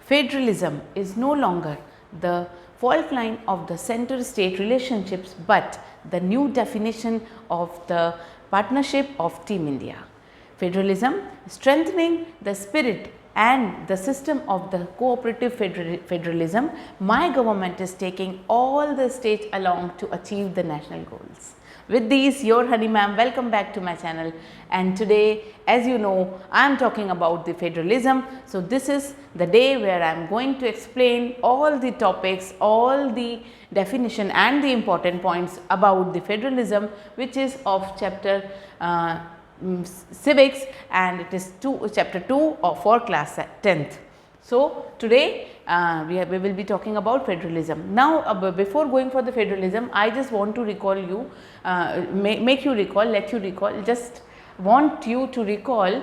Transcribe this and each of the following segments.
Federalism is no longer the fault line of the center-state relationships, but the new definition of the partnership of Team India. Federalism strengthening the spirit and the system of the cooperative federalism. My government is taking all the states along to achieve the national goals. With these, your Honey ma'am, welcome back to my channel, and today, as you know, I am talking about the federalism. So this is the day where I am going to explain all the topics, all the definition and the important points about the federalism, which is of chapter civics, and it is chapter 2 for class 10th. So today we will be talking about federalism. Now before going for the federalism, I just want to recall you, let you recall, just want you to recall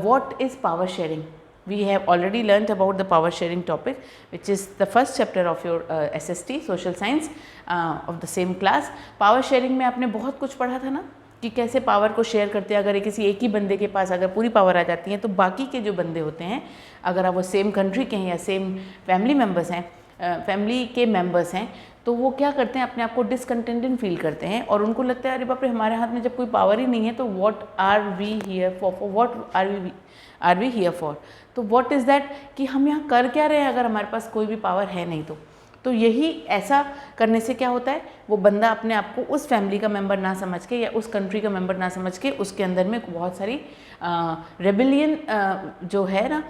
what is power sharing. We have already learnt about the power sharing topic, which is the first chapter of your SST social science of the same class. Power sharing में आपने बहुत कुछ पढ़ा था ना, कि कैसे power को शेयर करते हैं। अगर किसी एक ही बंदे के पास अगर पूरी पावर आ जाती है, तो बाकी के जो बंदे होते हैं, अगर आप वो सेम कंट्री के हैं या सेम फैमिली मेम्बर्स हैं, फैमिली के मेंबर्स हैं, तो वो क्या करते हैं, अपने आप को डिसकंटेंटेड फील करते हैं और उनको लगता है अरे बाप रे, हमारे हाथ में जब कोई पावर ही नहीं है तो what are we here for, what are we here for. तो व्हाट इज़ दैट, कि हम यहाँ कर क्या रहे हैं अगर हमारे पास कोई भी पावर है नहीं तो यही ऐसा करने से क्या होता है, वो बंदा अपने आप को उस फैमिली का मेंबर ना समझ के या उस कंट्री का मेंबर ना समझ के उसके अंदर में बहुत सारी रेबिलियन जो है ना,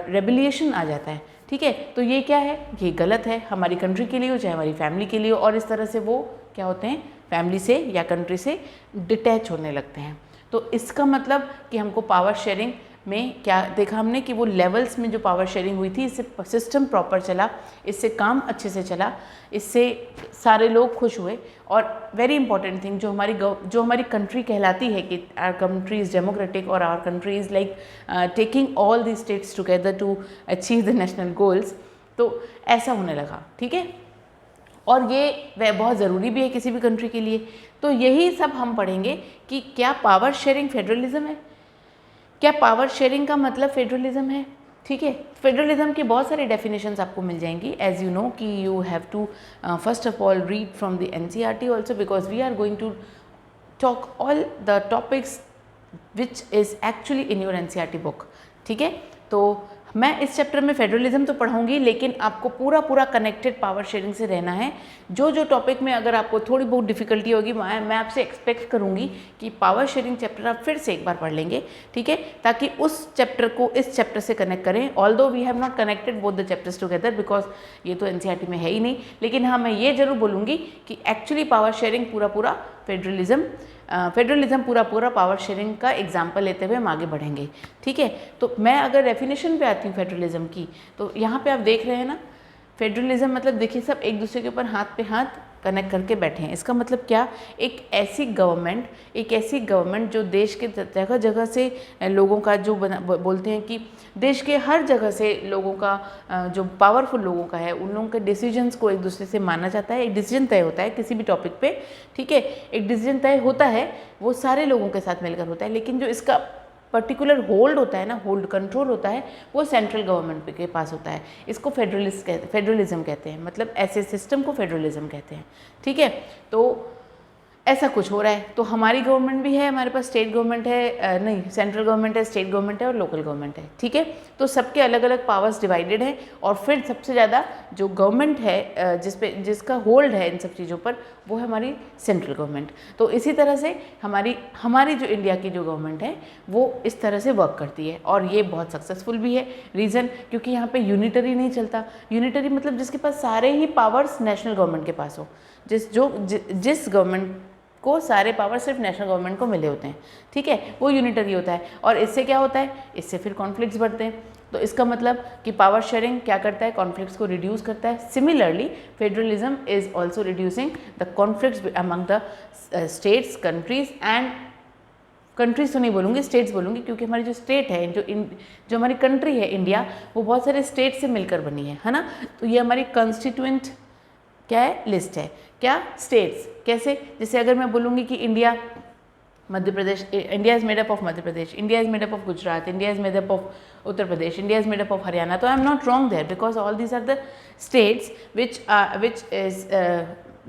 रेबिलिएशन आ जाता है। ठीक है, तो ये क्या है, ये गलत है, हमारी कंट्री के लिए हो चाहे हमारी फैमिली के लिए हो, और इस तरह से वो क्या होते हैं, फैमिली से या कंट्री से डिटैच होने लगते हैं। तो इसका मतलब कि हमको पावर शेयरिंग में क्या देखा हमने कि वो लेवल्स में जो पावर शेयरिंग हुई थी, इससे सिस्टम प्रॉपर चला, इससे काम अच्छे से चला, इससे सारे लोग खुश हुए। और वेरी इंपॉर्टेंट थिंग, जो हमारी कंट्री कहलाती है कि आवर कंट्री इज़ डेमोक्रेटिक और our country is like taking all the states together to achieve the national goals, तो ऐसा होने लगा। ठीक है, और ये वह बहुत ज़रूरी भी है किसी भी कंट्री के लिए। तो यही सब हम पढ़ेंगे कि क्या पावर शेयरिंग फेडरलिज्म है, क्या पावर शेयरिंग का मतलब फेडरलिज्म है। ठीक है, फेडरलिज्म की बहुत सारी डेफिनेशंस आपको मिल जाएंगी, एज यू नो कि you have to first of all read from the NCERT also, because we are going to talk all the topics which is actually in your NCERT book. ठीक है, तो मैं इस chapter में federalism तो पढ़ाऊंगी, लेकिन आपको पूरा कनेक्टेड पावर शेयरिंग से रहना है। जो टॉपिक में अगर आपको थोड़ी बहुत डिफिकल्टी होगी, मैं आपसे एक्सपेक्ट करूंगी कि पावर शेयरिंग चैप्टर आप फिर से एक बार पढ़ लेंगे। ठीक है, ताकि उस चैप्टर को इस चैप्टर से कनेक्ट करें। Although we have not connected both the chapters together, because ये तो NCERT में है ही नहीं, लेकिन हाँ मैं ये जरूर बोलूँगी कि एक्चुअली पावर शेयरिंग पूरा फेडरलिज्म पूरा पावर शेयरिंग का एग्जाम्पल लेते हुए हम आगे बढ़ेंगे। ठीक है, तो मैं अगर डेफिनेशन पे आती हूँ फेडरलिज्म की, तो यहाँ पे आप देख रहे हैं ना, फेडरलिज्म मतलब देखिए सब एक दूसरे के ऊपर हाथ पे हाथ कनेक्ट करके बैठे हैं। इसका मतलब क्या, एक ऐसी गवर्नमेंट जो देश के जगह जगह से लोगों का जो बोलते हैं कि देश के हर जगह से लोगों का जो पावरफुल लोगों का है, उन लोगों के डिसीजंस को एक दूसरे से माना जाता है। एक डिसीजन तय होता है किसी भी टॉपिक पे, ठीक है, एक डिसीजन तय होता है, वो सारे लोगों के साथ मिलकर होता है, लेकिन जो इसका पर्टिकुलर होल्ड होता है ना, होल्ड कंट्रोल होता है, वो सेंट्रल गवर्नमेंट के पास होता है। इसको फेडरलिज्म कहते हैं, मतलब ऐसे सिस्टम को फेडरलिज्म कहते हैं। ठीक है, तो ऐसा कुछ हो रहा है। तो हमारी गवर्नमेंट भी है, हमारे पास स्टेट गवर्नमेंट है, नहीं सेंट्रल गवर्नमेंट है, स्टेट गवर्नमेंट है और लोकल गवर्नमेंट है। ठीक है, तो सबके अलग अलग पावर्स डिवाइडेड हैं, और फिर सबसे ज़्यादा जो गवर्नमेंट है जिसका होल्ड है इन सब चीज़ों पर, वो है हमारी सेंट्रल गवर्नमेंट। तो इसी तरह से हमारी जो इंडिया की जो गवर्नमेंट है वो इस तरह से वर्क करती है, और ये बहुत सक्सेसफुल भी है। रीज़न, क्योंकि यहाँ पे यूनिटरी नहीं चलता। यूनिटरी मतलब जिसके पास सारे ही पावर्स नेशनल गवर्नमेंट के पास हो, जिस गवर्नमेंट को सारे पावर सिर्फ नेशनल गवर्नमेंट को मिले होते हैं। ठीक है, वो यूनिटरी होता है, और इससे क्या होता है, इससे फिर कॉन्फ्लिक्ट्स बढ़ते हैं। तो इसका मतलब कि पावर शेयरिंग क्या करता है, कॉन्फ्लिक्ट्स को रिड्यूस करता है। Similarly federalism is also reducing the conflicts among the states, countries and countries तो नहीं बोलूँगी, स्टेट्स बोलूँगी, क्योंकि हमारी जो स्टेट है, जो हमारी कंट्री है इंडिया, वो बहुत सारे स्टेट से मिलकर बनी है ना। तो ये हमारी कॉन्स्टिट्यूएंट क्या है, लिस्ट है। क्या, स्टेट्स। कैसे, जैसे अगर मैं बोलूँगी कि India Madhya Pradesh, India is made up of Madhya Pradesh, India is made up of Gujarat, India is made up of Uttar Pradesh, India is made up of Haryana. तो I am not wrong there because all these are the states which is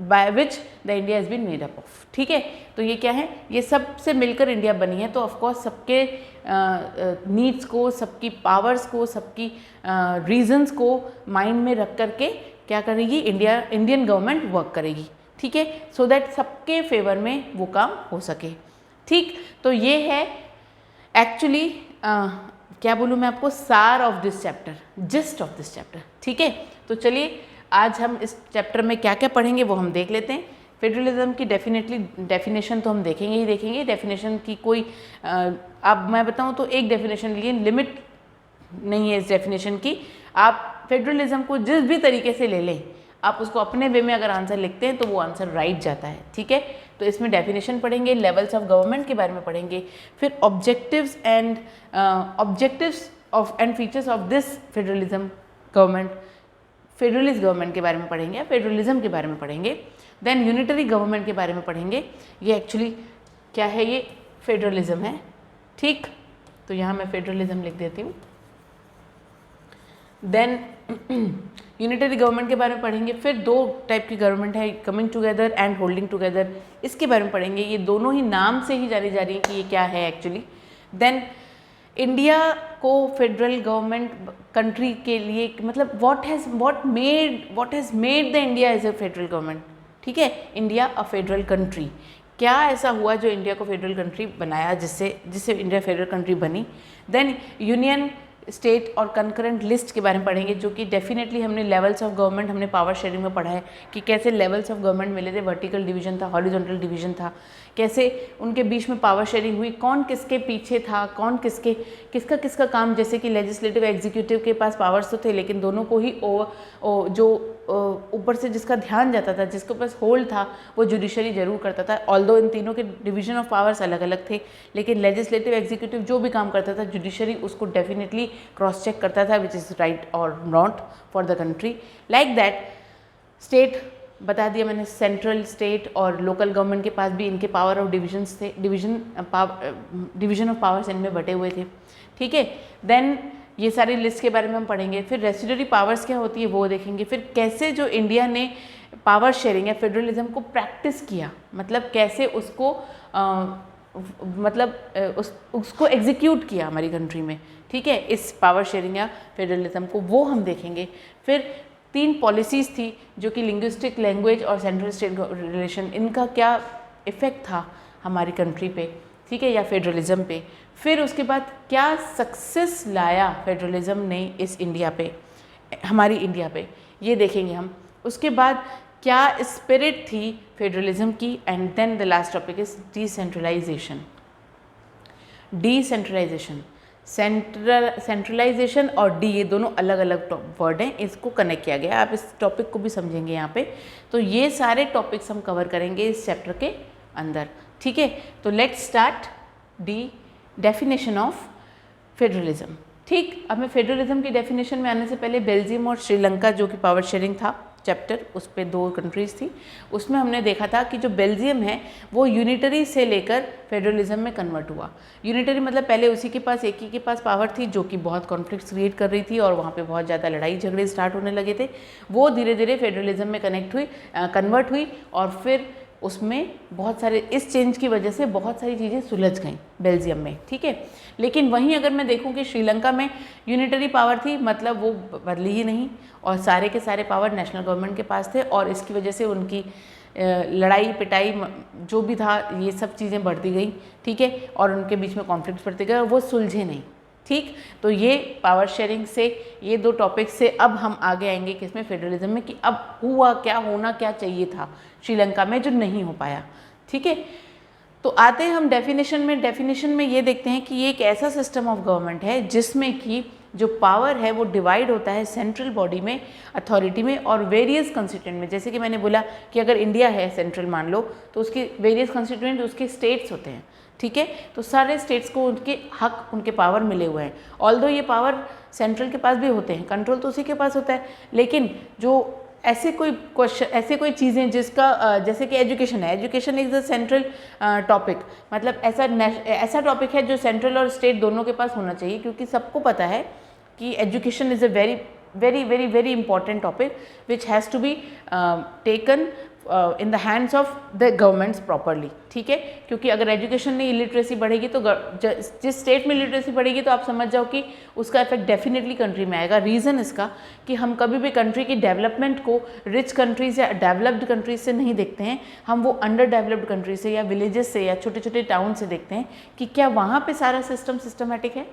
by which the India is been made up of. ठीक है, तो ये क्या है, ये सब से मिलकर इंडिया बनी है. तो ऑफकोर्स सबके नीड्स को, सबकी पावर्स को, सबकी रीजंस को माइंड में रख करके क्या करेगी इंडियन गवर्नमेंट वर्क करेगी. ठीक है, सो दैट सबके फेवर में वो काम हो सके. ठीक, तो ये है एक्चुअली क्या बोलूँ मैं आपको, सार of this chapter, gist of this chapter. ठीक है, तो चलिए आज हम इस चैप्टर में क्या क्या पढ़ेंगे वो हम देख लेते हैं. फेडरलिज्म की डेफिनेशन तो हम देखेंगे ही देखेंगे. डेफिनेशन की कोई अब मैं बताऊं तो एक डेफिनेशन, लेकिन लिमिट नहीं है इस डेफिनेशन की. आप फेडरलिज्म को जिस भी तरीके से ले लें, आप उसको अपने वे में अगर आंसर लिखते हैं तो वो आंसर राइट जाता है. ठीक है, तो इसमें डेफिनेशन पढ़ेंगे, लेवल्स ऑफ गवर्नमेंट के बारे में पढ़ेंगे, फिर objectives of and features of this federalism government, federalist government के बारे में पढ़ेंगे, फेडरलिज्म के बारे में पढ़ेंगे. देन यूनिटरी गवर्नमेंट के बारे में पढ़ेंगे. ये एक्चुअली क्या है, ये फेडरलिज्म है. ठीक, तो यहाँ मैं फेडरलिज्म लिख देती हूँ. देन यूनिटरी गवर्नमेंट के बारे में पढ़ेंगे. फिर दो टाइप की गवर्नमेंट है, coming together and holding together, इसके बारे में पढ़ेंगे. ये दोनों ही नाम से ही जानी जा रही है कि ये क्या है एक्चुअली. देन इंडिया को फेडरल गवर्नमेंट कंट्री के लिए मतलब what has made the India as a federal government. ठीक है, इंडिया अ फेडरल कंट्री, क्या ऐसा हुआ जो इंडिया को फेडरल कंट्री बनाया, जिससे इंडिया फेडरल कंट्री बनी. देन यूनियन स्टेट और कंकरेंट लिस्ट के बारे में पढ़ेंगे, जो कि डेफिनेटली हमने लेवल्स ऑफ गवर्नमेंट, हमने पावर शेयरिंग में पढ़ा है कि कैसे लेवल्स ऑफ गवर्नमेंट मिले थे. वर्टिकल डिवीजन था, हॉरिजॉन्टल डिवीजन था, कैसे उनके बीच में पावर शेयरिंग हुई, कौन किसके पीछे था, कौन किसका काम. जैसे कि लेजिस्लेटिव एग्जीक्यूटिव के पास पावर्स तो थे, लेकिन दोनों को ही जो ऊपर से जिसका ध्यान जाता था, जिसके पास होल्ड था, वो जुडिशरी जरूर करता था. ऑल्दो इन तीनों के डिवीजन ऑफ पावर्स अलग अलग थे, लेकिन लेजिस्लेटिव एग्जीक्यूटिव जो भी काम करता था, जुडिशरी उसको डेफिनेटली क्रॉस चेक करता था, विच इज़ राइट और not for the country. Like that state बता दिया मैंने, सेंट्रल, स्टेट और लोकल गवर्नमेंट के पास भी इनके पावर ऑफ डिविजन्स थे, डिवीजन ऑफ पावर्स इनमें बटे हुए थे. ठीक है, देन ये सारी लिस्ट के बारे में हम पढ़ेंगे. फिर रेसिडरी पावर्स क्या होती है वो देखेंगे. फिर कैसे जो इंडिया ने पावर शेयरिंग या फेडरलिज्म को प्रैक्टिस किया, मतलब कैसे उसको उसको एग्जीक्यूट किया हमारी कंट्री में. ठीक है, इस पावर शेयरिंग या फेडरलिज्म को, वो हम देखेंगे. फिर 3 पॉलिसीज़ थी जो कि लिंग्विस्टिक, लैंग्वेज और सेंट्रल स्टेट रिलेशन, इनका क्या इफ़ेक्ट था हमारी कंट्री पे. ठीक है, या फेडरलिज्म पे. फिर उसके बाद क्या सक्सेस लाया फेडरलिज्म ने इस इंडिया पे, हमारी इंडिया पे, ये देखेंगे हम. उसके बाद क्या स्पिरिट थी फेडरलिज्म की. And then the last topic is decentralization. Centralization और डी, ये दोनों अलग अलग वर्ड हैं, इसको कनेक्ट किया गया. आप इस टॉपिक को भी समझेंगे यहाँ पे. तो ये सारे टॉपिक्स हम कवर करेंगे इस चैप्टर के अंदर. ठीक है, तो let's start D definition of federalism. ठीक, अब मैं फेडरलिज्म की डेफिनेशन में आने से पहले बेल्जियम और श्रीलंका, जो कि पावर शेयरिंग था चैप्टर, उस पे 2 कंट्रीज़ थी, उसमें हमने देखा था कि जो बेल्जियम है वो यूनिटरी से लेकर फेडरलिज्म में कन्वर्ट हुआ. यूनिटरी मतलब पहले उसी के पास, एक ही के पास पावर थी, जो कि बहुत कॉन्फ्लिक्ट्स क्रिएट कर रही थी और वहाँ पे बहुत ज़्यादा लड़ाई झगड़े स्टार्ट होने लगे थे. वो धीरे धीरे फेडरलिज्म में कन्वर्ट हुई और फिर उसमें बहुत सारे, इस चेंज की वजह से बहुत सारी चीज़ें सुलझ गई बेल्जियम में. ठीक है, लेकिन वहीं अगर मैं देखूं कि श्रीलंका में यूनिटरी पावर थी, मतलब वो बदली ही नहीं और सारे के सारे पावर नेशनल गवर्नमेंट के पास थे और इसकी वजह से उनकी लड़ाई पिटाई जो भी था, ये सब चीज़ें बढ़ती गई. ठीक है, और उनके बीच में कॉन्फ्लिक्ट बढ़ते गए और वो सुलझे नहीं. ठीक, तो ये पावर शेयरिंग से, ये 2 टॉपिक से अब हम आगे आएंगे किसमें, फेडरलिज्म में, कि अब हुआ क्या, होना क्या चाहिए था श्रीलंका में जो नहीं हो पाया. ठीक है, तो आते हैं हम डेफिनेशन में ये देखते हैं कि ये एक ऐसा सिस्टम ऑफ गवर्नमेंट है जिसमें कि जो पावर है वो डिवाइड होता है सेंट्रल बॉडी में, अथॉरिटी में और वेरियस कंस्टिट्यूएंट में. जैसे कि मैंने बोला कि अगर इंडिया है सेंट्रल मान लो, तो उसके वेरियस कंस्टिट्यूएंट उसके स्टेट्स होते हैं. ठीक है, तो सारे स्टेट्स को उनके हक, उनके पावर मिले हुए हैं. ऑल्दो ये पावर सेंट्रल के पास भी होते हैं, कंट्रोल तो उसी के पास होता है, लेकिन जो ऐसे कोई क्वेश्चन, ऐसे कोई चीज़ें जिसका जैसे कि एजुकेशन है, education is the central topic, मतलब ऐसा टॉपिक है जो सेंट्रल और स्टेट दोनों के पास होना चाहिए, क्योंकि सबको पता है कि education is a very important topic which has to be taken in the hands of the governments properly, ठीक है। क्योंकि अगर एजुकेशन में इलिटरेसी बढ़ेगी तो जिस स्टेट में इलिटरेसी बढ़ेगी तो आप समझ जाओ कि उसका इफेक्ट डेफिनेटली कंट्री में आएगा। रीज़न इसका कि हम कभी भी कंट्री की डेवलपमेंट को रिच कंट्रीज या डेवलप्ड कंट्रीज से नहीं देखते हैं, हम वो अंडर डेवलप्ड कंट्रीज से या विलेजेस से या छोटे छोटे टाउन से देखते हैं कि क्या वहाँ पे सारा सिस्टम सिस्टमेटिक है,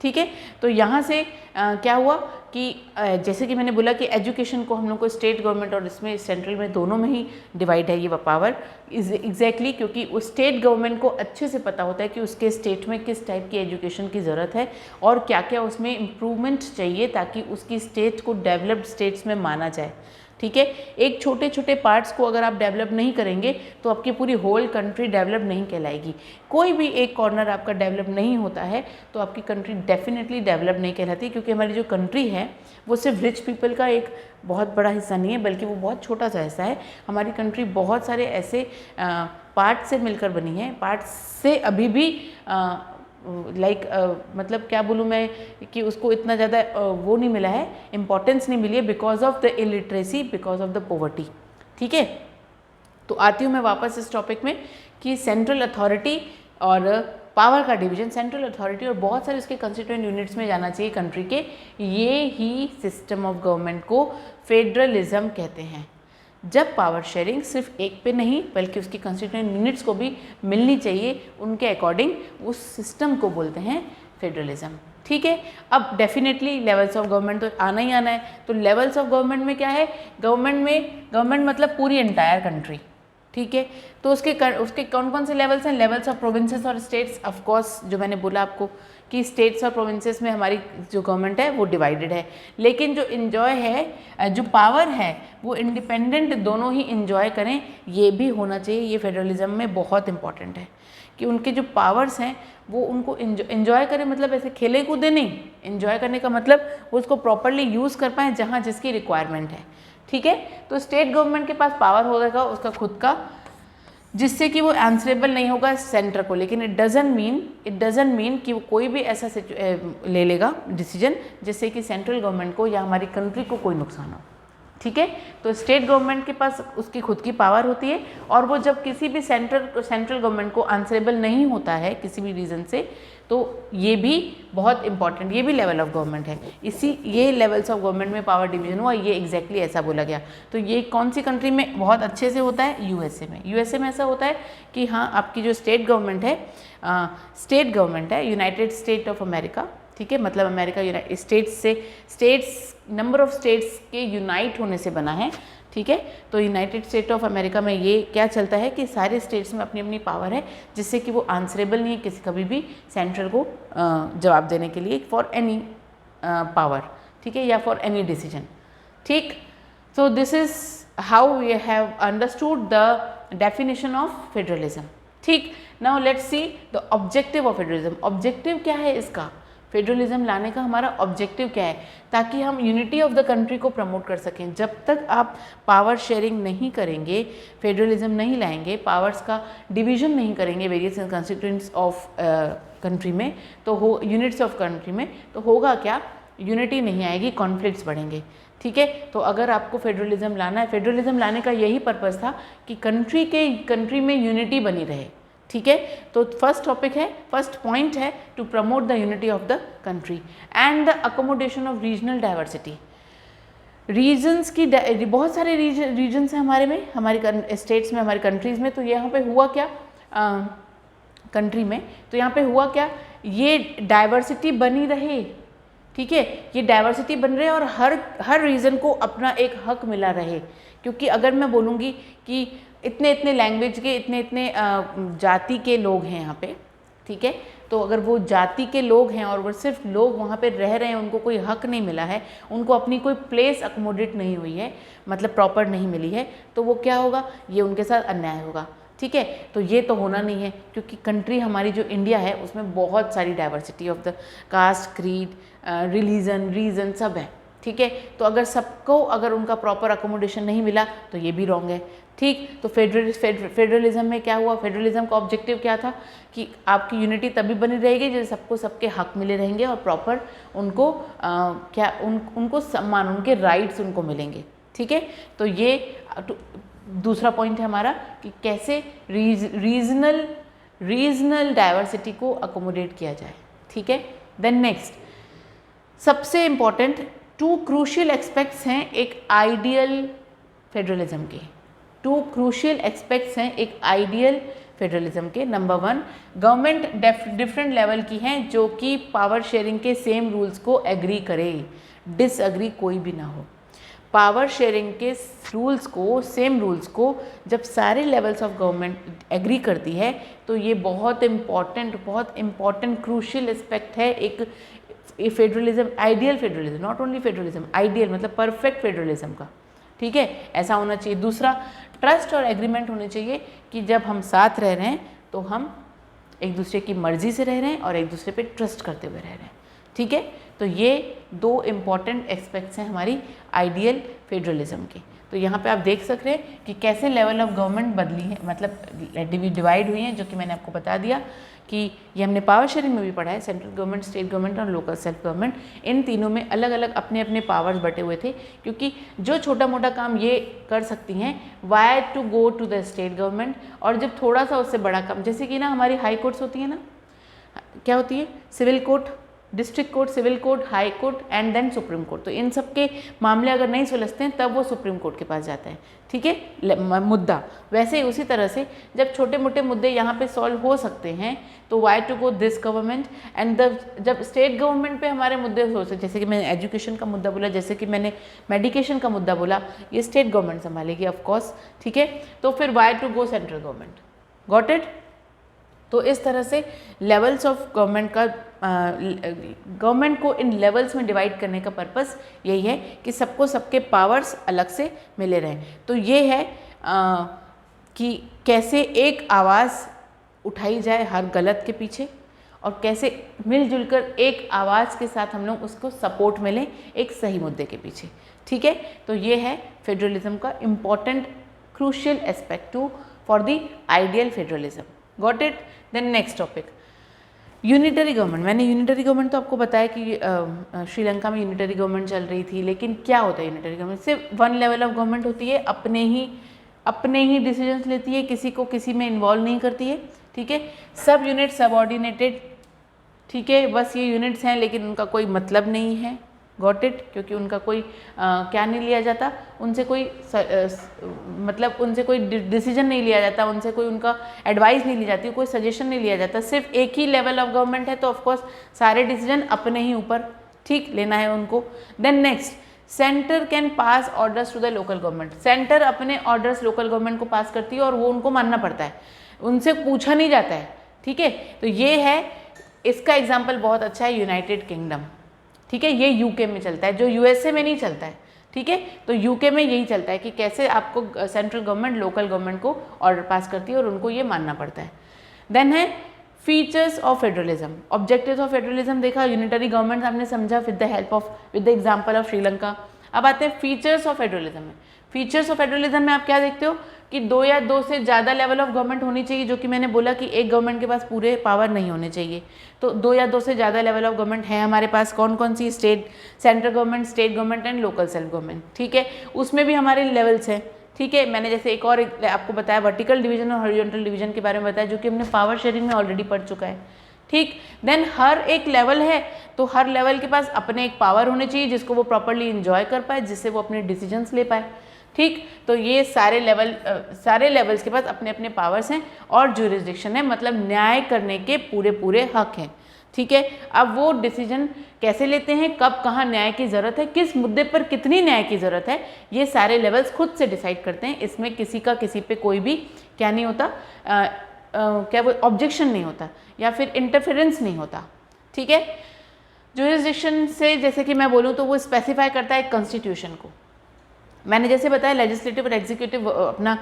ठीक है। तो यहाँ से क्या हुआ कि जैसे कि मैंने बोला कि एजुकेशन को हम लोग को स्टेट गवर्नमेंट और इसमें सेंट्रल में दोनों में ही डिवाइड है ये पावर एग्जैक्टली, क्योंकि उस स्टेट गवर्नमेंट को अच्छे से पता होता है कि उसके स्टेट में किस टाइप की एजुकेशन की ज़रूरत है और क्या क्या उसमें इम्प्रूवमेंट चाहिए ताकि उसकी स्टेट को डेवलप्ड स्टेट्स में माना जाए, ठीक है। एक छोटे छोटे पार्ट्स को अगर आप डेवलप नहीं करेंगे तो आपकी पूरी होल कंट्री डेवलप नहीं कहलाएगी। कोई भी एक कॉर्नर आपका डेवलप नहीं होता है तो आपकी कंट्री डेफिनेटली डेवलप नहीं कहलाती, क्योंकि हमारी जो कंट्री है वो सिर्फ रिच पीपल का एक बहुत बड़ा हिस्सा नहीं है, बल्कि वो बहुत छोटा सा हिस्सा है। हमारी कंट्री बहुत सारे ऐसे पार्ट से मिलकर बनी है, पार्ट्स से अभी भी मतलब क्या बोलूँ मैं कि उसको इतना ज़्यादा वो नहीं मिला है, इम्पोर्टेंस नहीं मिली है because of the illiteracy, because of the poverty, ठीक है। तो आती हूँ मैं वापस इस टॉपिक में कि सेंट्रल अथॉरिटी और पावर का डिवीजन, सेंट्रल अथॉरिटी और बहुत सारे उसके कंस्टिट्यूएंट यूनिट्स में जाना चाहिए कंट्री के, ये ही सिस्टम ऑफ गवर्नमेंट को फेडरलिज्म कहते हैं। जब पावर शेयरिंग सिर्फ एक पे नहीं बल्कि उसकी कंस्टिट्यूएंट यूनिट्स को भी मिलनी चाहिए उनके अकॉर्डिंग, उस सिस्टम को बोलते हैं फेडरलिज्म, ठीक है। अब डेफिनेटली लेवल्स ऑफ गवर्नमेंट तो आना ही आना है। तो लेवल्स ऑफ गवर्नमेंट में क्या है, गवर्नमेंट मतलब पूरी एंटायर कंट्री, ठीक है। तो उसके कौन कौन से लेवल्स हैं, लेवल्स ऑफ प्रोविंसेस और स्टेट्स। ऑफ कोर्स जो मैंने बोला आपको कि स्टेट्स और प्रोविंसेस में हमारी जो गवर्नमेंट है वो डिवाइडेड है, लेकिन जो इन्जॉय है, जो पावर है वो इंडिपेंडेंट दोनों ही इन्जॉय करें, ये भी होना चाहिए। ये फेडरलिज्म में बहुत इंपॉर्टेंट है कि उनके जो पावर्स हैं वो उनको इन्जॉय करें, मतलब ऐसे खेले कूदे नहीं, इन्जॉय करने का मतलब वो उसको प्रॉपरली यूज़ कर पाएँ जहाँ जिसकी रिक्वायरमेंट है, ठीक है। तो स्टेट गवर्नमेंट के पास पावर होगा उसका खुद का, जिससे कि वो आंसरेबल नहीं होगा सेंटर को, लेकिन इट डजंट मीन कि वो कोई भी ऐसा ले लेगा डिसीजन जिससे कि सेंट्रल गवर्नमेंट को या हमारी कंट्री को कोई नुकसान हो, ठीक है। तो स्टेट गवर्नमेंट के पास उसकी खुद की पावर होती है और वो जब किसी भी सेंट्रल गवर्नमेंट को आंसरेबल नहीं होता है किसी भी रीज़न से, तो ये भी बहुत इंपॉर्टेंट, ये भी लेवल ऑफ गवर्नमेंट है। ये लेवल्स ऑफ गवर्नमेंट में पावर डिवीजन हुआ, ये एग्जैक्टली ऐसा बोला गया। तो ये कौन सी कंट्री में बहुत अच्छे से होता है, यूएसए में। यूएसए में ऐसा होता है कि हाँ, आपकी जो स्टेट गवर्नमेंट है यूनाइटेड स्टेट ऑफ अमेरिका, ठीक है, मतलब America states number of states के यूनाइट होने से बना है, ठीक है। तो यूनाइटेड स्टेट ऑफ अमेरिका में ये क्या चलता है कि सारे स्टेट्स में अपनी अपनी पावर है, जिससे कि वो आंसरेबल नहीं है किसी कभी भी सेंट्रल को जवाब देने के लिए फॉर एनी पावर, ठीक है, या फॉर एनी डिसीजन, ठीक। So this is how we have understood the definition of federalism, ठीक। Now let's see the objective of federalism. Objective क्या है इसका, फेडरलिज्म लाने का हमारा ऑब्जेक्टिव क्या है, ताकि हम यूनिटी ऑफ द कंट्री को प्रमोट कर सकें। जब तक आप पावर शेयरिंग नहीं करेंगे, फेडरलिज्म नहीं लाएंगे, पावर्स का डिवीजन नहीं करेंगे वेरियस कंस्टिट्यूएंट्स ऑफ कंट्री में, तो यूनिट्स ऑफ कंट्री में, तो होगा क्या, यूनिटी नहीं आएगी, कॉन्फ्लिक्ट्स बढ़ेंगे, ठीक है। तो अगर आपको फेडरलिज्म लाना है, फेडरलिज्म लाने का यही पर्पज़ था कि कंट्री में यूनिटी बनी रहे, ठीक है। तो फर्स्ट पॉइंट है to promote the unity of the country and the accommodation of regional diversity. Regions की बहुत सारे रीजन्स हैं हमारी स्टेट्स में, हमारी कंट्रीज़ में। तो यहाँ पे हुआ क्या, कंट्री में तो यहाँ पे हुआ क्या, ये डाइवर्सिटी बनी रहे, ठीक है, ये डाइवर्सिटी बन रहे और हर रीजन को अपना एक हक मिला रहे। क्योंकि अगर मैं बोलूँगी कि इतने इतने लैंग्वेज के इतने जाति के लोग हैं यहाँ पे, ठीक है, तो अगर वो जाति के लोग हैं और वो सिर्फ लोग वहाँ पे रह रहे हैं, उनको कोई हक नहीं मिला है, उनको अपनी कोई प्लेस अकोमोडेट नहीं हुई है, मतलब प्रॉपर नहीं मिली है, तो वो क्या होगा, ये उनके साथ अन्याय होगा, ठीक है। तो ये तो होना नहीं है, क्योंकि कंट्री हमारी जो इंडिया है उसमें बहुत सारी diversity of the caste, creed, religion, region सब है, ठीक है। तो अगर सबको अगर उनका प्रॉपर अकोमोडेशन नहीं मिला तो ये भी रॉन्ग है, ठीक। तो फेडरलिज्म में क्या हुआ, फेडरलिज्म का ऑब्जेक्टिव क्या था कि आपकी यूनिटी तभी बनी रहेगी जब सबको सबके हक मिले रहेंगे और प्रॉपर उनको उनको सम्मान, उनके राइट्स उनको मिलेंगे, ठीक है। तो ये दूसरा पॉइंट है हमारा कि कैसे रीजनल डाइवर्सिटी को अकोमोडेट किया जाए, ठीक है। देन नेक्स्ट सबसे इम्पॉर्टेंट 2 क्रूशियल एस्पेक्ट्स हैं एक आइडियल फेडरलिज्म के, 2 क्रूशियल एस्पेक्ट्स हैं एक आइडियल फेडरलिज्म के। नंबर 1, गवर्नमेंट डिफरेंट लेवल की हैं जो कि पावर शेयरिंग के सेम रूल्स को एग्री करे, डिसएग्री कोई भी ना हो। पावर शेयरिंग के रूल्स को, सेम रूल्स को जब सारे लेवल्स ऑफ गवर्नमेंट एग्री करती है तो ये बहुत इम्पॉर्टेंट क्रूशियल एस्पेक्ट है एक federalism, ideal federalism, not only federalism, ideal मतलब परफेक्ट फेडरलिज्म का, ठीक है, ऐसा होना चाहिए। दूसरा, ट्रस्ट और एग्रीमेंट होने चाहिए कि जब हम साथ रह रहे हैं तो हम एक दूसरे की मर्जी से रह रहे हैं और एक दूसरे पे ट्रस्ट करते हुए रह रहे हैं, ठीक है। तो ये 2 इम्पॉर्टेंट एस्पेक्ट्स हैं हमारी आइडियल फेडरलिज्म के। तो यहाँ पे आप देख सकते हैं कि कैसे लेवल ऑफ गवर्नमेंट बदली है, मतलब डिवाइड हुई हैं, जो कि मैंने आपको बता दिया कि ये हमने पावर शेयरिंग में भी पढ़ा है, सेंट्रल गवर्नमेंट, स्टेट गवर्नमेंट और लोकल सेल्फ गवर्नमेंट, इन तीनों में अलग अलग अपने अपने पावर्स बटे हुए थे, क्योंकि जो छोटा मोटा काम ये कर सकती हैं why to go to the state government, और जब थोड़ा सा उससे बड़ा काम, जैसे कि ना हमारी हाई कोर्ट्स होती है ना, क्या होती है, civil court, district court, civil court, high court and then supreme court. तो इन सब के मामले अगर नहीं सुलझते हैं तब वो सुप्रीम कोर्ट के पास जाता है, ठीक है, मुद्दा। वैसे ही उसी तरह से जब छोटे मोटे मुद्दे यहाँ पे सॉल्व हो सकते हैं तो why to go this government and जब स्टेट गवर्नमेंट पे हमारे मुद्दे हो सकते, जैसे कि मैंने एजुकेशन का मुद्दा बोला, जैसे कि मैंने मेडिकेशन का मुद्दा बोला, ये स्टेट गवर्नमेंट संभालेगी ऑफकोर्स, ठीक है। तो फिर why to go central government, got it. तो इस तरह से लेवल्स ऑफ गवर्नमेंट का, गवर्नमेंट को इन लेवल्स में डिवाइड करने का पर्पस यही है कि सबको सबके पावर्स अलग से मिले रहें। तो ये है कि कैसे एक आवाज़ उठाई जाए हर गलत के पीछे, और कैसे मिलजुल कर एक आवाज़ के साथ हम लोग उसको सपोर्ट मिले एक सही मुद्दे के पीछे, ठीक है। तो ये है फेडरलिज्म का important crucial aspect to for the ideal federalism, got it. Then next topic, unitary government. मैंने यूनिटरी गवर्नमेंट तो आपको बताया कि श्रीलंका में यूनिटरी गवर्नमेंट चल रही थी, लेकिन क्या होता है यूनिटरी गवर्नमेंट, सिर्फ 1 लेवल ऑफ गवर्नमेंट होती है, अपने ही डिसीजंस लेती है, किसी को किसी में इन्वॉल्व नहीं करती है, ठीक है। सब यूनिट सबऑर्डिनेटेड, ठीक है, बस ये यूनिट्स हैं लेकिन उनका कोई मतलब नहीं है, गॉट इट, क्योंकि उनका कोई क्या नहीं लिया जाता, उनसे कोई मतलब उनसे कोई डिसीजन नहीं लिया जाता, उनसे कोई उनका एडवाइस नहीं ली जाती, कोई सजेशन नहीं लिया जाता, सिर्फ एक ही लेवल ऑफ गवर्नमेंट है तो ऑफकोर्स सारे डिसीजन अपने ही ऊपर, ठीक, लेना है उनको। Then next, centre can pass orders to the local government. Centre अपने ऑर्डर्स लोकल गवर्नमेंट को पास करती है और वो उनको मानना पड़ता है, उनसे पूछा नहीं जाता है, ठीक है। तो ये है, इसका एग्जाम्पल बहुत अच्छा है यूनाइटेड किंगडम, ठीक है, ये यूके में चलता है, जो यूएसए में नहीं चलता है, ठीक है। तो यूके में यही चलता है कि कैसे आपको सेंट्रल गवर्नमेंट लोकल गवर्नमेंट को ऑर्डर पास करती है और उनको ये मानना पड़ता है। देन है features of federalism, objectives of federalism देखा, यूनिटरी गवर्नमेंट हमने समझा with the example of Sri Lanka. अब आते हैं फीचर्स ऑफ फेडरलिज्म में। फीचर्स ऑफ फेडरलिज्म में आप क्या देखते हो कि 2 या 2 से ज़्यादा लेवल ऑफ गवर्नमेंट होनी चाहिए, जो कि मैंने बोला कि एक गवर्नमेंट के पास पूरे पावर नहीं होने चाहिए। तो 2 या 2 से ज़्यादा लेवल ऑफ गवर्नमेंट है हमारे पास, कौन कौन सी, central government, state government and local self government, ठीक है। उसमें भी हमारे लेवल्स हैं, ठीक है। मैंने जैसे एक और आपको बताया वर्टिकल डिवीजन और हॉरिजॉन्टल डिवीजन के बारे में बताया, जो कि हमने पावर शेयरिंग में ऑलरेडी पढ़ चुका है, ठीक। देन हर एक लेवल है तो हर लेवल के पास अपने एक पावर होने चाहिए जिसको वो प्रॉपरली इंजॉय कर पाए, जिससे वो अपने डिसीजंस ले पाए, ठीक। तो ये सारे लेवल्स के पास अपने अपने पावर्स हैं और ज्यूरिसडिक्शन है, मतलब न्याय करने के पूरे हक हैं, ठीक है। अब वो डिसीजन कैसे लेते हैं, कब कहाँ न्याय की ज़रूरत है, किस मुद्दे पर कितनी न्याय की ज़रूरत है, ये सारे लेवल्स खुद से डिसाइड करते हैं। इसमें किसी का किसी पे कोई भी क्या नहीं होता, क्या वो ऑब्जेक्शन नहीं होता या फिर इंटरफेरेंस नहीं होता, ठीक है। ज्यूरिसडिक्शन से जैसे कि मैं बोलूँ तो वो स्पेसिफाई करता है कॉन्स्टिट्यूशन को। मैंने जैसे बताया लेजिस्लेटिव और एग्जीक्यूटिव अपना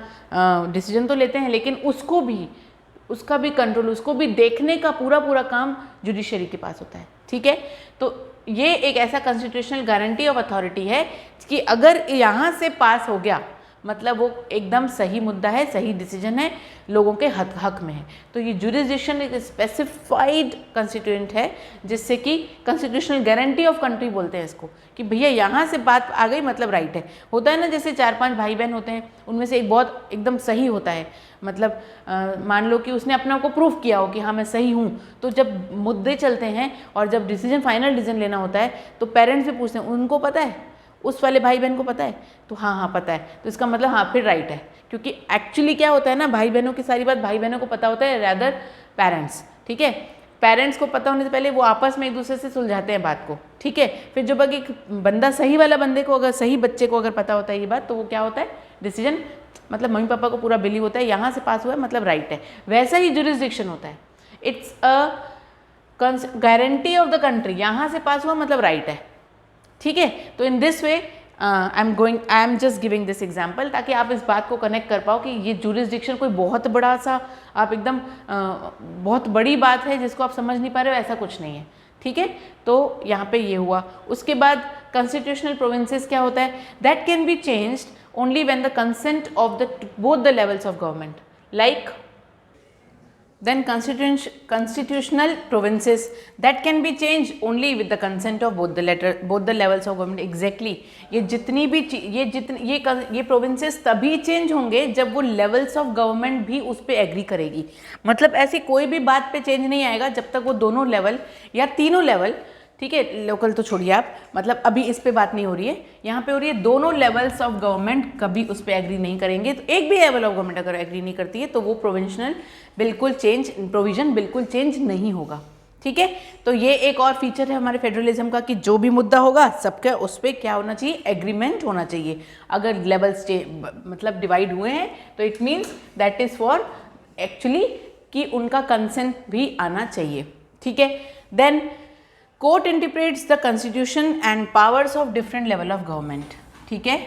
डिसीजन तो लेते हैं, लेकिन उसको भी उसका भी कंट्रोल, उसको भी देखने का पूरा काम जुडिशरी के पास होता है। ठीक है, तो ये एक ऐसा कॉन्स्टिट्यूशनल गारंटी ऑफ अथॉरिटी है कि अगर यहाँ से पास हो गया मतलब वो एकदम सही मुद्दा है, सही डिसीजन है, लोगों के हक में है। तो ये जुरिसडिक्शन एक स्पेसिफाइड कंस्टिट्यूएंट है जिससे कि कॉन्स्टिट्यूशनल गारंटी ऑफ कंट्री बोलते हैं इसको, कि भैया यहाँ से बात आ गई मतलब राइट है। होता है ना, जैसे 4-5 भाई बहन होते हैं, उनमें से एक बहुत एकदम सही होता है, मतलब मान लो कि उसने अपने आप को प्रूफ किया हो कि हाँ मैं सही हूँ, तो जब मुद्दे चलते हैं और जब डिसीजन फाइनल डिसीजन लेना होता है तो पेरेंट्स भी पूछते हैं उनको पता है, उस वाले भाई बहन को पता है, तो हाँ पता है, तो इसका मतलब हाँ फिर राइट है। क्योंकि एक्चुअली क्या होता है ना, भाई बहनों की सारी बात भाई बहनों को पता होता है रैदर पेरेंट्स। ठीक है, पेरेंट्स को पता होने से पहले वो आपस में एक दूसरे से सुलझाते हैं बात को। ठीक है, फिर जब एक बंदा सही वाला बंदे को, अगर सही बच्चे को अगर पता होता है ये बात, तो वो क्या होता है, डिसीजन मतलब मम्मी पापा को पूरा बिलीव होता है यहाँ से पास हुआ है मतलब राइट है। वैसा ही जुरिसडिक्शन होता है, it's a guarantee of the country, यहाँ से पास हुआ मतलब राइट है। ठीक है, तो in this way I am just giving this example ताकि आप इस बात को कनेक्ट कर पाओ कि ये जुरिसडिक्शन कोई बहुत बड़ा सा आप एकदम बहुत बड़ी बात है जिसको आप समझ नहीं पा रहे हो, ऐसा कुछ नहीं है। ठीक है, तो यहाँ पे ये हुआ। उसके बाद कॉन्स्टिट्यूशनल प्रोविंसेस क्या होता है, that can be changed only when the consent of both the levels of government, like then constitutional provinces that can be changed only with the consent of both the levels of government. Exactly, ये provinces तभी change होंगे जब वो levels of government भी उस पर agree करेगी। मतलब ऐसी कोई भी बात पे चेंज नहीं आएगा जब तक वो दोनों लेवल या तीनों लेवल, ठीक है, लोकल तो छोड़िए आप, मतलब अभी इस पे बात नहीं हो रही है, यहाँ पे हो रही है दोनों लेवल्स ऑफ गवर्नमेंट कभी उस पर एग्री नहीं करेंगे। तो एक भी लेवल ऑफ गवर्नमेंट अगर एग्री नहीं करती है तो वो प्रोविंशनल बिल्कुल चेंज, प्रोविजन बिल्कुल चेंज नहीं होगा। ठीक है, तो ये एक और फीचर है हमारे फेडरलिज्म का कि जो भी मुद्दा होगा सबका उस पर क्या होना चाहिए, एग्रीमेंट होना चाहिए। अगर लेवल्स मतलब डिवाइड हुए हैं तो it means that is for actually कि उनका कंसेंट भी आना चाहिए। ठीक है, then court interprets the constitution and powers of different level of government. ठीक है,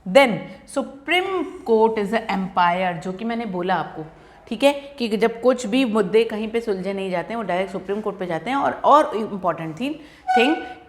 then supreme court is a umpire, जो कि मैंने बोला आपको। ठीक है, कि जब कुछ भी मुद्दे कहीं पे सुलझे नहीं जाते हैं वो डायरेक्ट सुप्रीम कोर्ट पे जाते हैं। और इम्पॉर्टेंट थिंग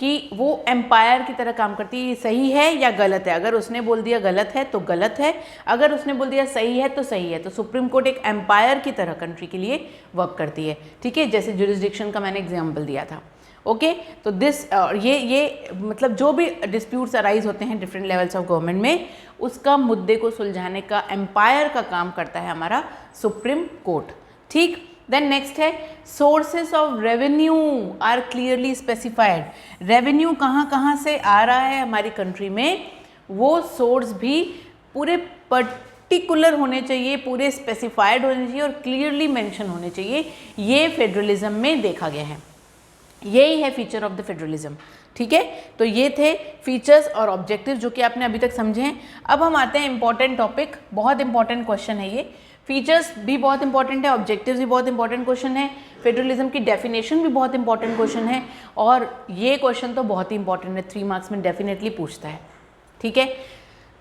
कि वो एम्पायर की तरह काम करती है, ये सही है या गलत है। अगर उसने बोल दिया गलत है तो गलत है, अगर उसने बोल दिया सही है तो सही है। तो सुप्रीम कोर्ट एक एम्पायर की तरह कंट्री के लिए वर्क करती है। ठीक है, जैसे जुरिसडिक्शन का मैंने एग्जाम्पल दिया था। ओके, तो दिस ये मतलब जो भी डिस्प्यूट्स अराइज होते हैं डिफरेंट लेवल्स ऑफ गवर्नमेंट में, उसका मुद्दे को सुलझाने का एम्पायर का काम करता है हमारा सुप्रीम कोर्ट। ठीक, देन नेक्स्ट है sources of revenue are clearly specified. Revenue कहाँ कहाँ से आ रहा है हमारी कंट्री में, वो सोर्स भी पूरे पर्टिकुलर होने चाहिए, पूरे स्पेसिफाइड होने चाहिए और क्लियरली मेंशन होने चाहिए। ये फेडरलिज्म में देखा गया है, यही है फीचर ऑफ द फेडरलिज्म। ठीक है, तो ये थे फीचर्स और ऑब्जेक्टिव जो कि आपने अभी तक समझे हैं। अब हम आते हैं इंपॉर्टेंट टॉपिक, बहुत इंपॉर्टेंट क्वेश्चन है ये। फीचर्स भी बहुत इंपॉर्टेंट है, ऑब्जेक्टिव्स भी बहुत इंपॉर्टेंट क्वेश्चन है, फेडरलिज्म की डेफिनेशन भी बहुत इंपॉर्टेंट क्वेश्चन है, और ये क्वेश्चन तो बहुत ही इंपॉर्टेंट है, 3 मार्क्स में डेफिनेटली पूछता है। ठीक है,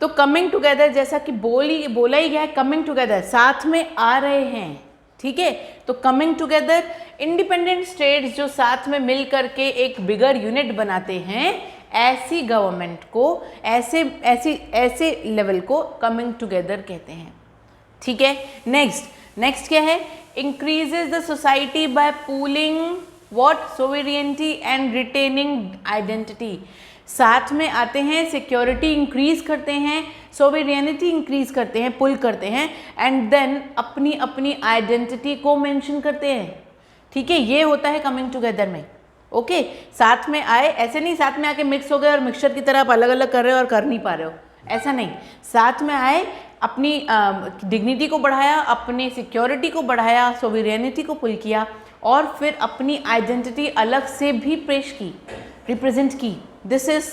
तो कमिंग टुगेदर, जैसा कि बोला ही गया है, कमिंग टुगेदर साथ में आ रहे हैं। ठीक है, तो कमिंग टुगेदर इंडिपेंडेंट स्टेट्स जो साथ में मिल करके एक बिगर यूनिट बनाते हैं, ऐसी गवर्नमेंट को, ऐसे लेवल को कमिंग टुगेदर कहते हैं। ठीक है, नेक्स्ट क्या है, increases the society by pooling what, sovereignty and retaining identity. साथ में आते हैं, सिक्योरिटी इंक्रीज करते हैं, सोवेरियनिटी इंक्रीज करते हैं, पुल करते हैं, एंड देन अपनी आइडेंटिटी को मेंशन करते हैं। ठीक है, ये होता है कमिंग टुगेदर में। ओके, साथ में आए, ऐसे नहीं साथ में आके मिक्स हो गए और मिक्सचर की तरह आप अलग अलग कर रहे हो और कर नहीं पा रहे हो, ऐसा नहीं। साथ में आए, अपनी डिग्निटी को बढ़ाया, अपनी सिक्योरिटी को बढ़ाया, सोवेरियनिटी को पुल किया, और फिर अपनी आइडेंटिटी अलग से भी पेश की, रिप्रेजेंट की। This is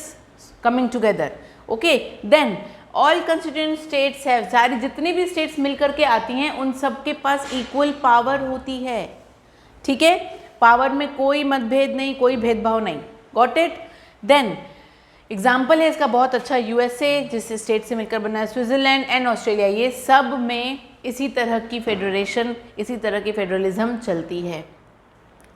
coming together. Okay, then all constituent states have, सारी जितनी भी स्टेट्स मिलकर के आती हैं उन सबके पास इक्वल पावर होती है। ठीक है, पावर में कोई मतभेद नहीं, कोई भेदभाव नहीं। Got it. देन एग्जाम्पल है इसका बहुत अच्छा, यूएसए जिस स्टेट से मिलकर बना है, स्विट्जरलैंड एंड ऑस्ट्रेलिया, ये सब में इसी तरह की फेडरेशन, इसी तरह की फेडरलिज्म चलती है।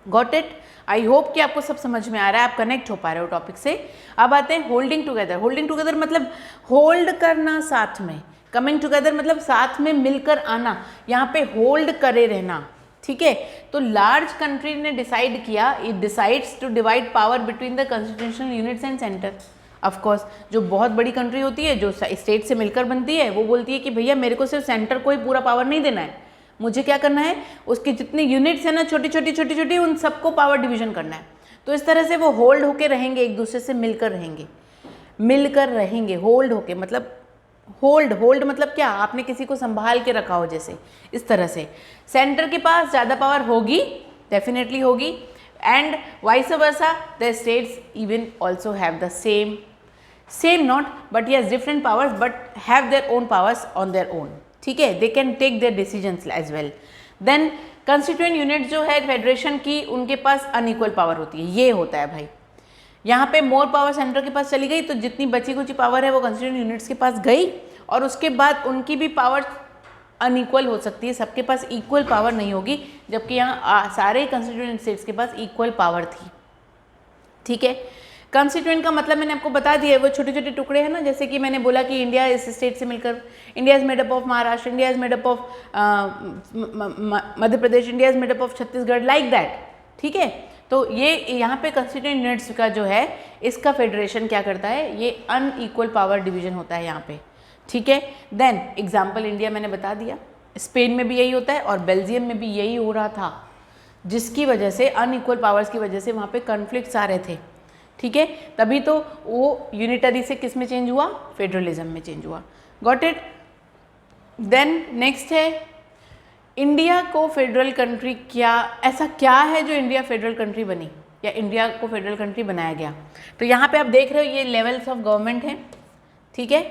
Got it? आई होप कि आपको सब समझ में आ रहा है, आप कनेक्ट हो पा रहे हो टॉपिक से। अब आते हैं होल्डिंग टुगेदर। होल्डिंग टुगेदर मतलब होल्ड करना साथ में, कमिंग टुगेदर मतलब साथ में मिलकर आना, यहाँ पे होल्ड करे रहना, ठीक है। तो लार्ज कंट्री ने डिसाइड किया, it decides to divide power between the constitutional units and centre. Of course जो बहुत बड़ी कंट्री होती है, जो स्टेट से मिलकर बनती है, वो बोलती है कि भैया मेरे को सिर्फ सेंटर को ही पूरा पावर नहीं देना है, मुझे क्या करना है, उसके जितने यूनिट्स हैं ना, छोटी छोटी उन सबको पावर डिवीजन करना है। तो इस तरह से वो होल्ड होके रहेंगे, एक दूसरे से मिलकर रहेंगे। होल्ड होके मतलब होल्ड मतलब क्या, आपने किसी को संभाल के रखा हो जैसे, इस तरह से। सेंटर के पास ज़्यादा पावर होगी, डेफिनेटली होगी, and vice versa the states even also have the same not but yes different powers but have their own powers on their own, ठीक है। They can take their decisions as well. Then constituent unit जो है federation की, उनके पास unequal power होती है। ये होता है भाई, यहाँ पे मोर पावर सेंटर के पास चली गई तो जितनी बची कुची पावर है वो कंस्टिट्यूएंट यूनिट्स के पास गई, और उसके बाद उनकी भी पावर अनइक्वल हो सकती है, सबके पास इक्वल पावर नहीं होगी, जबकि यहाँ सारे कंस्टिट्यूएंट स्टेट्स के पास इक्वल पावर थी, ठीक है। कंस्टिट्यूएंट का मतलब मैंने आपको बता दिया है, वो छोटे छोटे टुकड़े हैं ना, जैसे कि मैंने बोला कि इंडिया इस स्टेट से मिलकर, India is made up of Maharashtra, India is made up of Madhya Pradesh, India is made up of Chhattisgarh, like that, ठीक है। तो ये यहाँ पे कंस्टिट्यूएंट यूनिट्स का जो है, इसका फेडरेशन क्या करता है, ये अनइक्वल पावर डिवीजन होता है यहाँ पे, ठीक है। देन एग्जाम्पल इंडिया मैंने बता दिया, स्पेन में भी यही होता है और बेल्जियम में भी यही हो रहा था, जिसकी वजह से अनइक्वल पावर्स की वजह से वहाँ पे कॉन्फ्लिक्ट्स आ रहे थे, ठीक है। तभी तो वो यूनिटरी से किस में चेंज हुआ, फेडरलिज्म में चेंज हुआ। Got it? देन नेक्स्ट है इंडिया को फेडरल कंट्री, ऐसा क्या है जो इंडिया फेडरल कंट्री बनी या इंडिया को फेडरल कंट्री बनाया गया। तो यहाँ पे आप देख रहे हो ये लेवल्स ऑफ गवर्नमेंट हैं, ठीक है।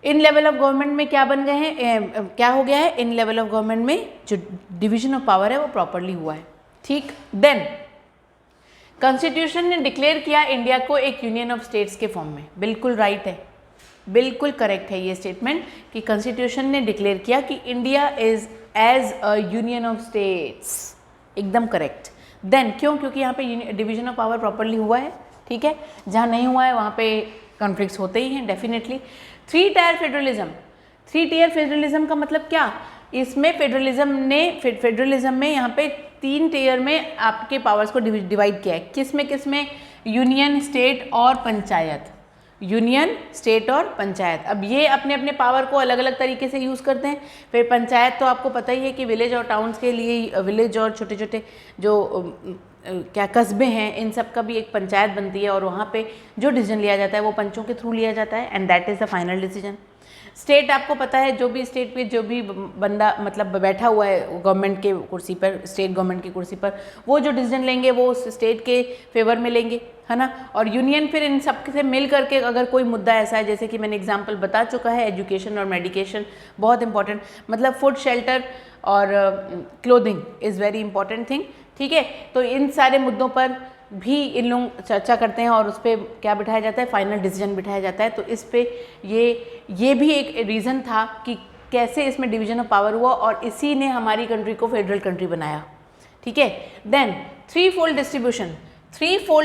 इन लेवल ऑफ गवर्नमेंट में क्या बन गए हैं, क्या हो गया है, इन लेवल ऑफ गवर्नमेंट में जो डिवीजन ऑफ पावर है वो प्रॉपरली हुआ है, ठीक। देन कॉन्स्टिट्यूशन ने डिक्लेयर किया इंडिया को एक यूनियन ऑफ स्टेट्स के फॉर्म में। बिल्कुल राइट है, बिल्कुल करेक्ट है ये स्टेटमेंट कि कॉन्स्टिट्यूशन ने डिक्लेयर किया कि India is as a union of states, एकदम करेक्ट। देन क्यों, क्योंकि यहाँ पे डिवीजन ऑफ पावर प्रॉपरली हुआ है, ठीक है। जहाँ नहीं हुआ है वहाँ पे कॉन्फ्लिक्ट्स होते ही हैं definitely. 3 tier federalism, 3 tier federalism का मतलब क्या, इसमें फेडरलिज्म में यहाँ पे 3 टियर में आपके पावर्स को डिवाइड किया है। किस में, यूनियन, स्टेट और पंचायत, यूनियन, स्टेट और पंचायत। अब ये अपने अपने पावर को अलग अलग तरीके से यूज़ करते हैं। फिर पंचायत तो आपको पता ही है कि विलेज और टाउन्स के लिए, विलेज और छोटे छोटे जो क्या कस्बे हैं, इन सब का भी एक पंचायत बनती है, और वहाँ पे जो डिसीजन लिया जाता है वो पंचों के थ्रू लिया जाता है, and that is the final decision. State आपको पता है, जो भी स्टेट पे जो भी बंदा मतलब बैठा हुआ है गवर्नमेंट के कुर्सी पर, स्टेट गवर्नमेंट की कुर्सी पर, वो जो डिसीजन लेंगे वो उस स्टेट के फेवर में लेंगे, है ना। और यूनियन फिर इन सब से मिल करके अगर कोई मुद्दा ऐसा है, जैसे कि मैंने एग्जांपल बता चुका है, एजुकेशन और मेडिकेशन बहुत इंपॉर्टेंट, मतलब फूड, शेल्टर और clothing is very important thing, ठीक है। तो इन सारे मुद्दों पर भी इन लोग चर्चा करते हैं और उस पर क्या बिठाया जाता है, फाइनल डिसीजन बिठाया जाता है। तो इस पे ये भी एक रीज़न था कि कैसे इसमें डिवीजन ऑफ पावर हुआ, और इसी ने हमारी कंट्री को फेडरल कंट्री बनाया, ठीक है। Then 3-fold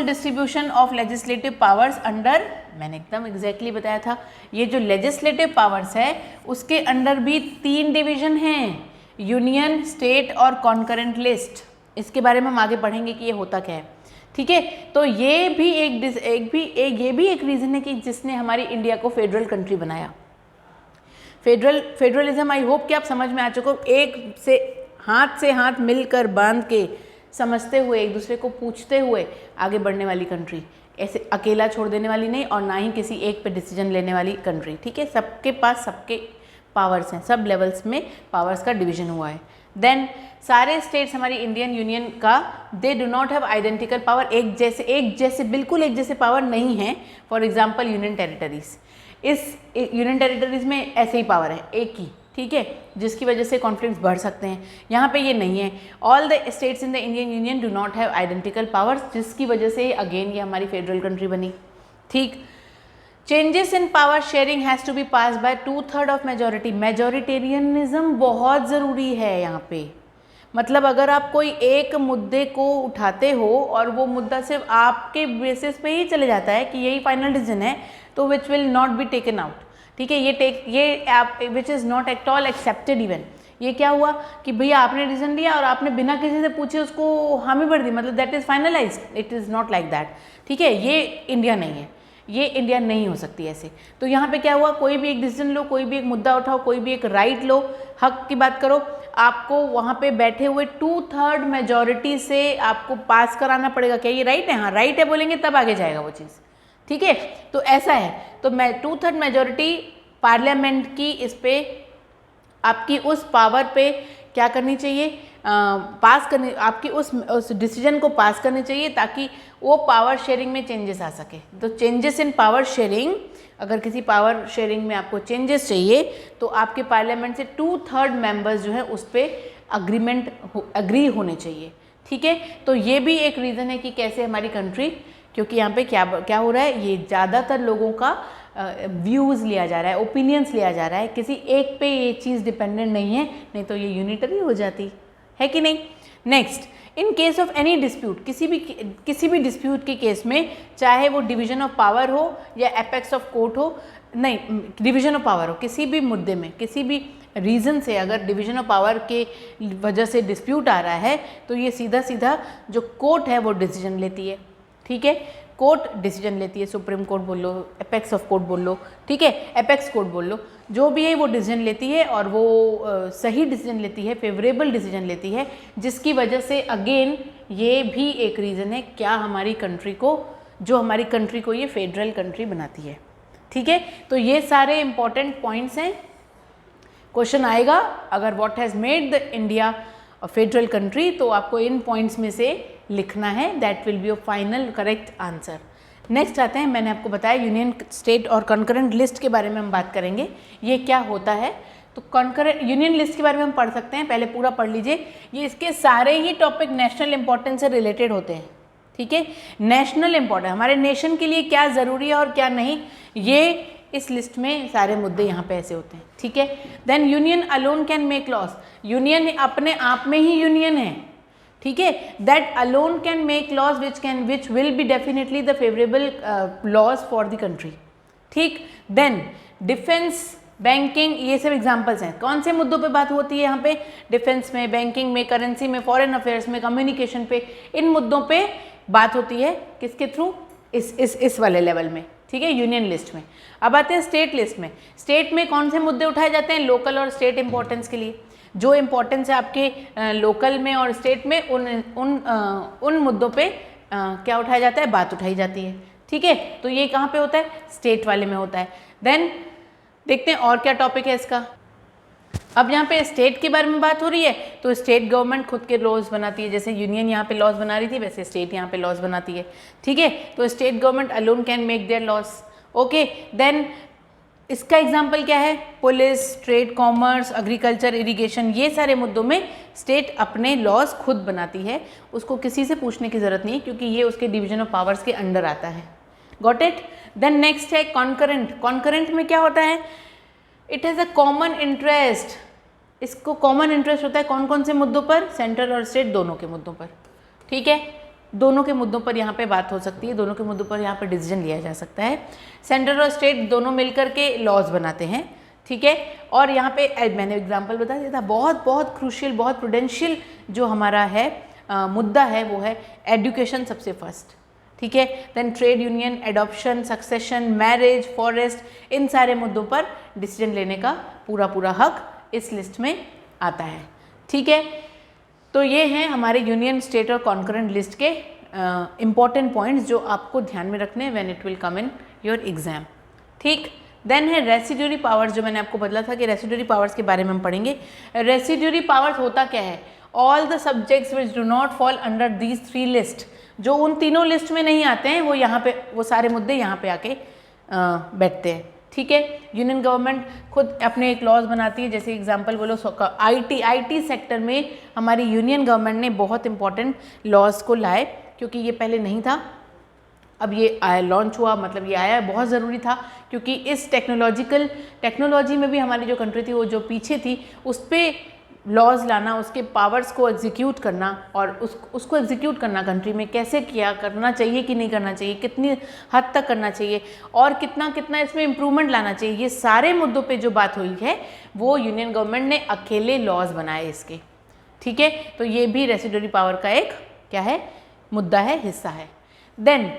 distribution of legislative powers under, मैंने एकदम एग्जैक्टली बताया था, ये जो लेजिस्लेटिव पावर्स है उसके अंडर भी 3 डिवीजन हैं, यूनियन, स्टेट और कॉन्करेंट लिस्ट। इसके बारे में हम आगे पढ़ेंगे कि ये होता क्या है, ठीक है। तो ये भी एक रीज़न है कि जिसने हमारी इंडिया को फेडरल कंट्री बनाया। फेडरलिज्म आई होप कि आप समझ में आ चुके हो, एक से हाथ मिलकर बांध के समझते हुए, एक दूसरे को पूछते हुए आगे बढ़ने वाली कंट्री, ऐसे अकेला छोड़ देने वाली नहीं, और ना ही किसी एक पे डिसीजन लेने वाली कंट्री, ठीक है। सबके पास सबके पावर्स हैं, सब लेवल्स में पावर्स का डिवीजन हुआ है। देन सारे स्टेट्स हमारी इंडियन यूनियन का, they do not have identical power, बिल्कुल एक जैसे पावर नहीं है। फॉर एग्जाम्पल यूनियन टेरिटरीज, इस यूनियन टेरिटरीज में ऐसे ही पावर है एक ही, ठीक है, जिसकी वजह से कॉन्फ्लिक्ट्स बढ़ सकते हैं। यहाँ पे ये नहीं है। All the states in the Indian union do not have identical powers, जिसकी वजह से अगेन ये हमारी फेडरल कंट्री बनी, ठीक। Changes in power sharing has to be pass by 2/3 of majority. Majoritarianism बहुत ज़रूरी है यहाँ पे। मतलब अगर आप कोई एक मुद्दे को उठाते हो और वो मुद्दा सिर्फ आपके बेसिस पे ही चले जाता है कि यही फाइनल डिसीजन है, तो which will not be taken out. ठीक है, ये आप which is not at all accepted even. ये क्या हुआ कि भैया आपने डिसीजन लिया और आपने बिना किसी से पूछे उसको हामी भर दी, मतलब that is finalise. It is not like that. ठीक है, ये इंडिया नहीं है, ये इंडिया नहीं हो सकती ऐसे। तो यहाँ पे क्या हुआ, कोई भी एक डिसीजन लो, कोई भी एक मुद्दा उठाओ, कोई भी एक राइट लो, हक की बात करो, आपको वहाँ पे बैठे हुए 2/3 मेजॉरिटी से आपको पास कराना पड़ेगा। क्या ये राइट है? हाँ राइट है बोलेंगे तब आगे जाएगा वो चीज़। ठीक है, तो ऐसा है। तो मैं 2/3 मेजॉरिटी पार्लियामेंट की इस पे आपकी उस पावर पे क्या करनी चाहिए, पास करनी, आपकी उस डिसीजन को पास करनी चाहिए ताकि वो पावर शेयरिंग में चेंजेस आ सके। तो चेंजेस इन पावर शेयरिंग, अगर किसी पावर शेयरिंग में आपको चेंजेस चाहिए तो आपके पार्लियामेंट से 2/3 मेंबर्स जो है उस पर अग्री होने चाहिए। ठीक है, तो ये भी एक रीज़न है कि कैसे हमारी कंट्री, क्योंकि यहाँ पे क्या हो रहा है, ये ज़्यादातर लोगों का व्यूज़ लिया जा रहा है, ओपिनियंस लिया जा रहा है, किसी एक पे ये चीज़ डिपेंडेंट नहीं है, नहीं तो ये यूनिटरी हो जाती है कि नहीं। Next, in case of any dispute, किसी भी डिस्प्यूट के केस में, चाहे वो डिवीजन ऑफ पावर हो या एपेक्स ऑफ कोर्ट हो, नहीं डिवीजन ऑफ पावर हो, किसी भी मुद्दे में किसी भी रीज़न से अगर डिवीजन ऑफ पावर के वजह से डिस्प्यूट आ रहा है तो ये सीधा सीधा जो कोर्ट है वो डिसीजन लेती है। ठीक है, कोर्ट डिसीजन लेती है, सुप्रीम कोर्ट बोल लो, एपेक्स ऑफ कोर्ट बोल लो, ठीक है, एपेक्स कोर्ट बोल लो, जो भी है वो डिसीजन लेती है और वो सही डिसीजन लेती है, फेवरेबल डिसीजन लेती है, जिसकी वजह से अगेन ये भी एक रीज़न है क्या हमारी कंट्री को, जो हमारी कंट्री को ये फेडरल कंट्री बनाती है। ठीक है, तो ये सारे इंपॉर्टेंट पॉइंट्स हैं। क्वेश्चन आएगा अगर what has made the India a federal country, तो आपको इन पॉइंट्स में से लिखना है, that will be your final correct answer. Next आते हैं, मैंने आपको बताया यूनियन स्टेट और कॉन्करेंट लिस्ट के बारे में हम बात करेंगे, ये क्या होता है। तो कॉन्करेंट यूनियन लिस्ट के बारे में हम पढ़ सकते हैं, पहले पूरा पढ़ लीजिए। ये इसके सारे ही टॉपिक नेशनल इंपॉर्टेंस से रिलेटेड होते हैं। ठीक है, नेशनल इंपॉर्टेंस, हमारे नेशन के लिए क्या ज़रूरी है और क्या नहीं, ये इस लिस्ट में सारे मुद्दे यहाँ पे ऐसे होते हैं। ठीक है, then union alone can make laws, union अपने आप में ही यूनियन है। ठीक है, that alone can make laws which will be definitely the favourable laws for the country. ठीक, देन डिफेंस, बैंकिंग, ये सब एग्जांपल्स हैं। कौन से मुद्दों पे बात होती है यहाँ पे, डिफेंस में, बैंकिंग में, करेंसी में, फॉरेन अफेयर्स में, कम्युनिकेशन पे, इन मुद्दों पे बात होती है किसके थ्रू, इस वाले लेवल में। ठीक है, यूनियन लिस्ट में। अब आते हैं स्टेट लिस्ट में। स्टेट में कौन से मुद्दे उठाए जाते हैं लोकल और स्टेट इंपॉर्टेंस के लिए, जो इम्पोर्टेंस है आपके लोकल में और स्टेट में, उन मुद्दों पे क्या उठाया जाता है, बात उठाई जाती है। ठीक है, तो ये कहाँ पे होता है, स्टेट वाले में होता है। देन देखते हैं और क्या टॉपिक है इसका। अब यहाँ पे स्टेट के बारे में बात हो रही है, तो स्टेट गवर्नमेंट खुद के लॉज बनाती है, जैसे यूनियन यहाँ पे लॉज बना रही थी वैसे स्टेट यहाँ पे लॉज बनाती है। ठीक है, तो state government alone can make their laws. Okay, then इसका एग्जाम्पल क्या है, police, trade, commerce, agriculture, irrigation, ये सारे मुद्दों में स्टेट अपने लॉज खुद बनाती है, उसको किसी से पूछने की ज़रूरत नहीं, क्योंकि ये उसके डिवीजन ऑफ पावर्स के अंडर आता है। Got it. देन नेक्स्ट है कॉन्करेंट। कॉन्करेंट में क्या होता है, it has a common interest, इसको कॉमन इंटरेस्ट होता है कौन कौन से मुद्दों पर, सेंट्रल और स्टेट दोनों के मुद्दों पर। ठीक है, दोनों के मुद्दों पर यहाँ पे बात हो सकती है, दोनों के मुद्दों पर यहाँ पर डिसीजन लिया जा सकता है। सेंट्रल और स्टेट दोनों मिलकर के लॉज बनाते हैं। ठीक है, और यहाँ पे मैंने एग्जांपल बता दिया था, बहुत क्रूशियल, बहुत प्रूडेंशियल जो हमारा है मुद्दा है वो है एजुकेशन सबसे फर्स्ट। ठीक है, then trade union, adoption, succession, marriage, forest, इन सारे मुद्दों पर डिसीजन लेने का पूरा हक इस लिस्ट में आता है। ठीक है, तो ये हैं हमारे यूनियन, स्टेट और कॉन्करेंट लिस्ट के इम्पॉर्टेंट पॉइंट्स जो आपको ध्यान में रखने हैं when it will come in your exam. ठीक, देन है रेसिड्यूरी पावर्स, जो मैंने आपको बदला था कि रेसिड्यूरी पावर्स के बारे में हम पढ़ेंगे। रेसिड्यूरी पावर्स होता क्या है, all the subjects which do not fall under these 3 list, जो उन तीनों लिस्ट में नहीं आते हैं वो यहाँ पे, वो सारे मुद्दे यहाँ पे आके बैठते हैं। ठीक है, यूनियन गवर्नमेंट खुद अपने एक लॉज बनाती है, जैसे एग्जांपल बोलो आईटी सेक्टर में हमारी यूनियन गवर्नमेंट ने बहुत इंपॉर्टेंट लॉज को लाए, क्योंकि ये पहले नहीं था। अब ये लॉन्च हुआ, मतलब ये आया बहुत ज़रूरी था, क्योंकि इस टेक्नोलॉजी में भी हमारी जो कंट्री थी वो जो पीछे थी, उस पर लॉज लाना, उसके पावर्स को एग्जीक्यूट करना और उसको एग्जीक्यूट करना कंट्री में कैसे किया करना चाहिए कि नहीं करना चाहिए, कितनी हद तक करना चाहिए और कितना कितना इसमें इम्प्रूवमेंट लाना चाहिए, ये सारे मुद्दों पे जो बात हुई है वो यूनियन गवर्नमेंट ने अकेले लॉज बनाए इसके। ठीक है, तो ये भी रेसिडुअरी पावर का एक क्या है, मुद्दा है, हिस्सा है। Then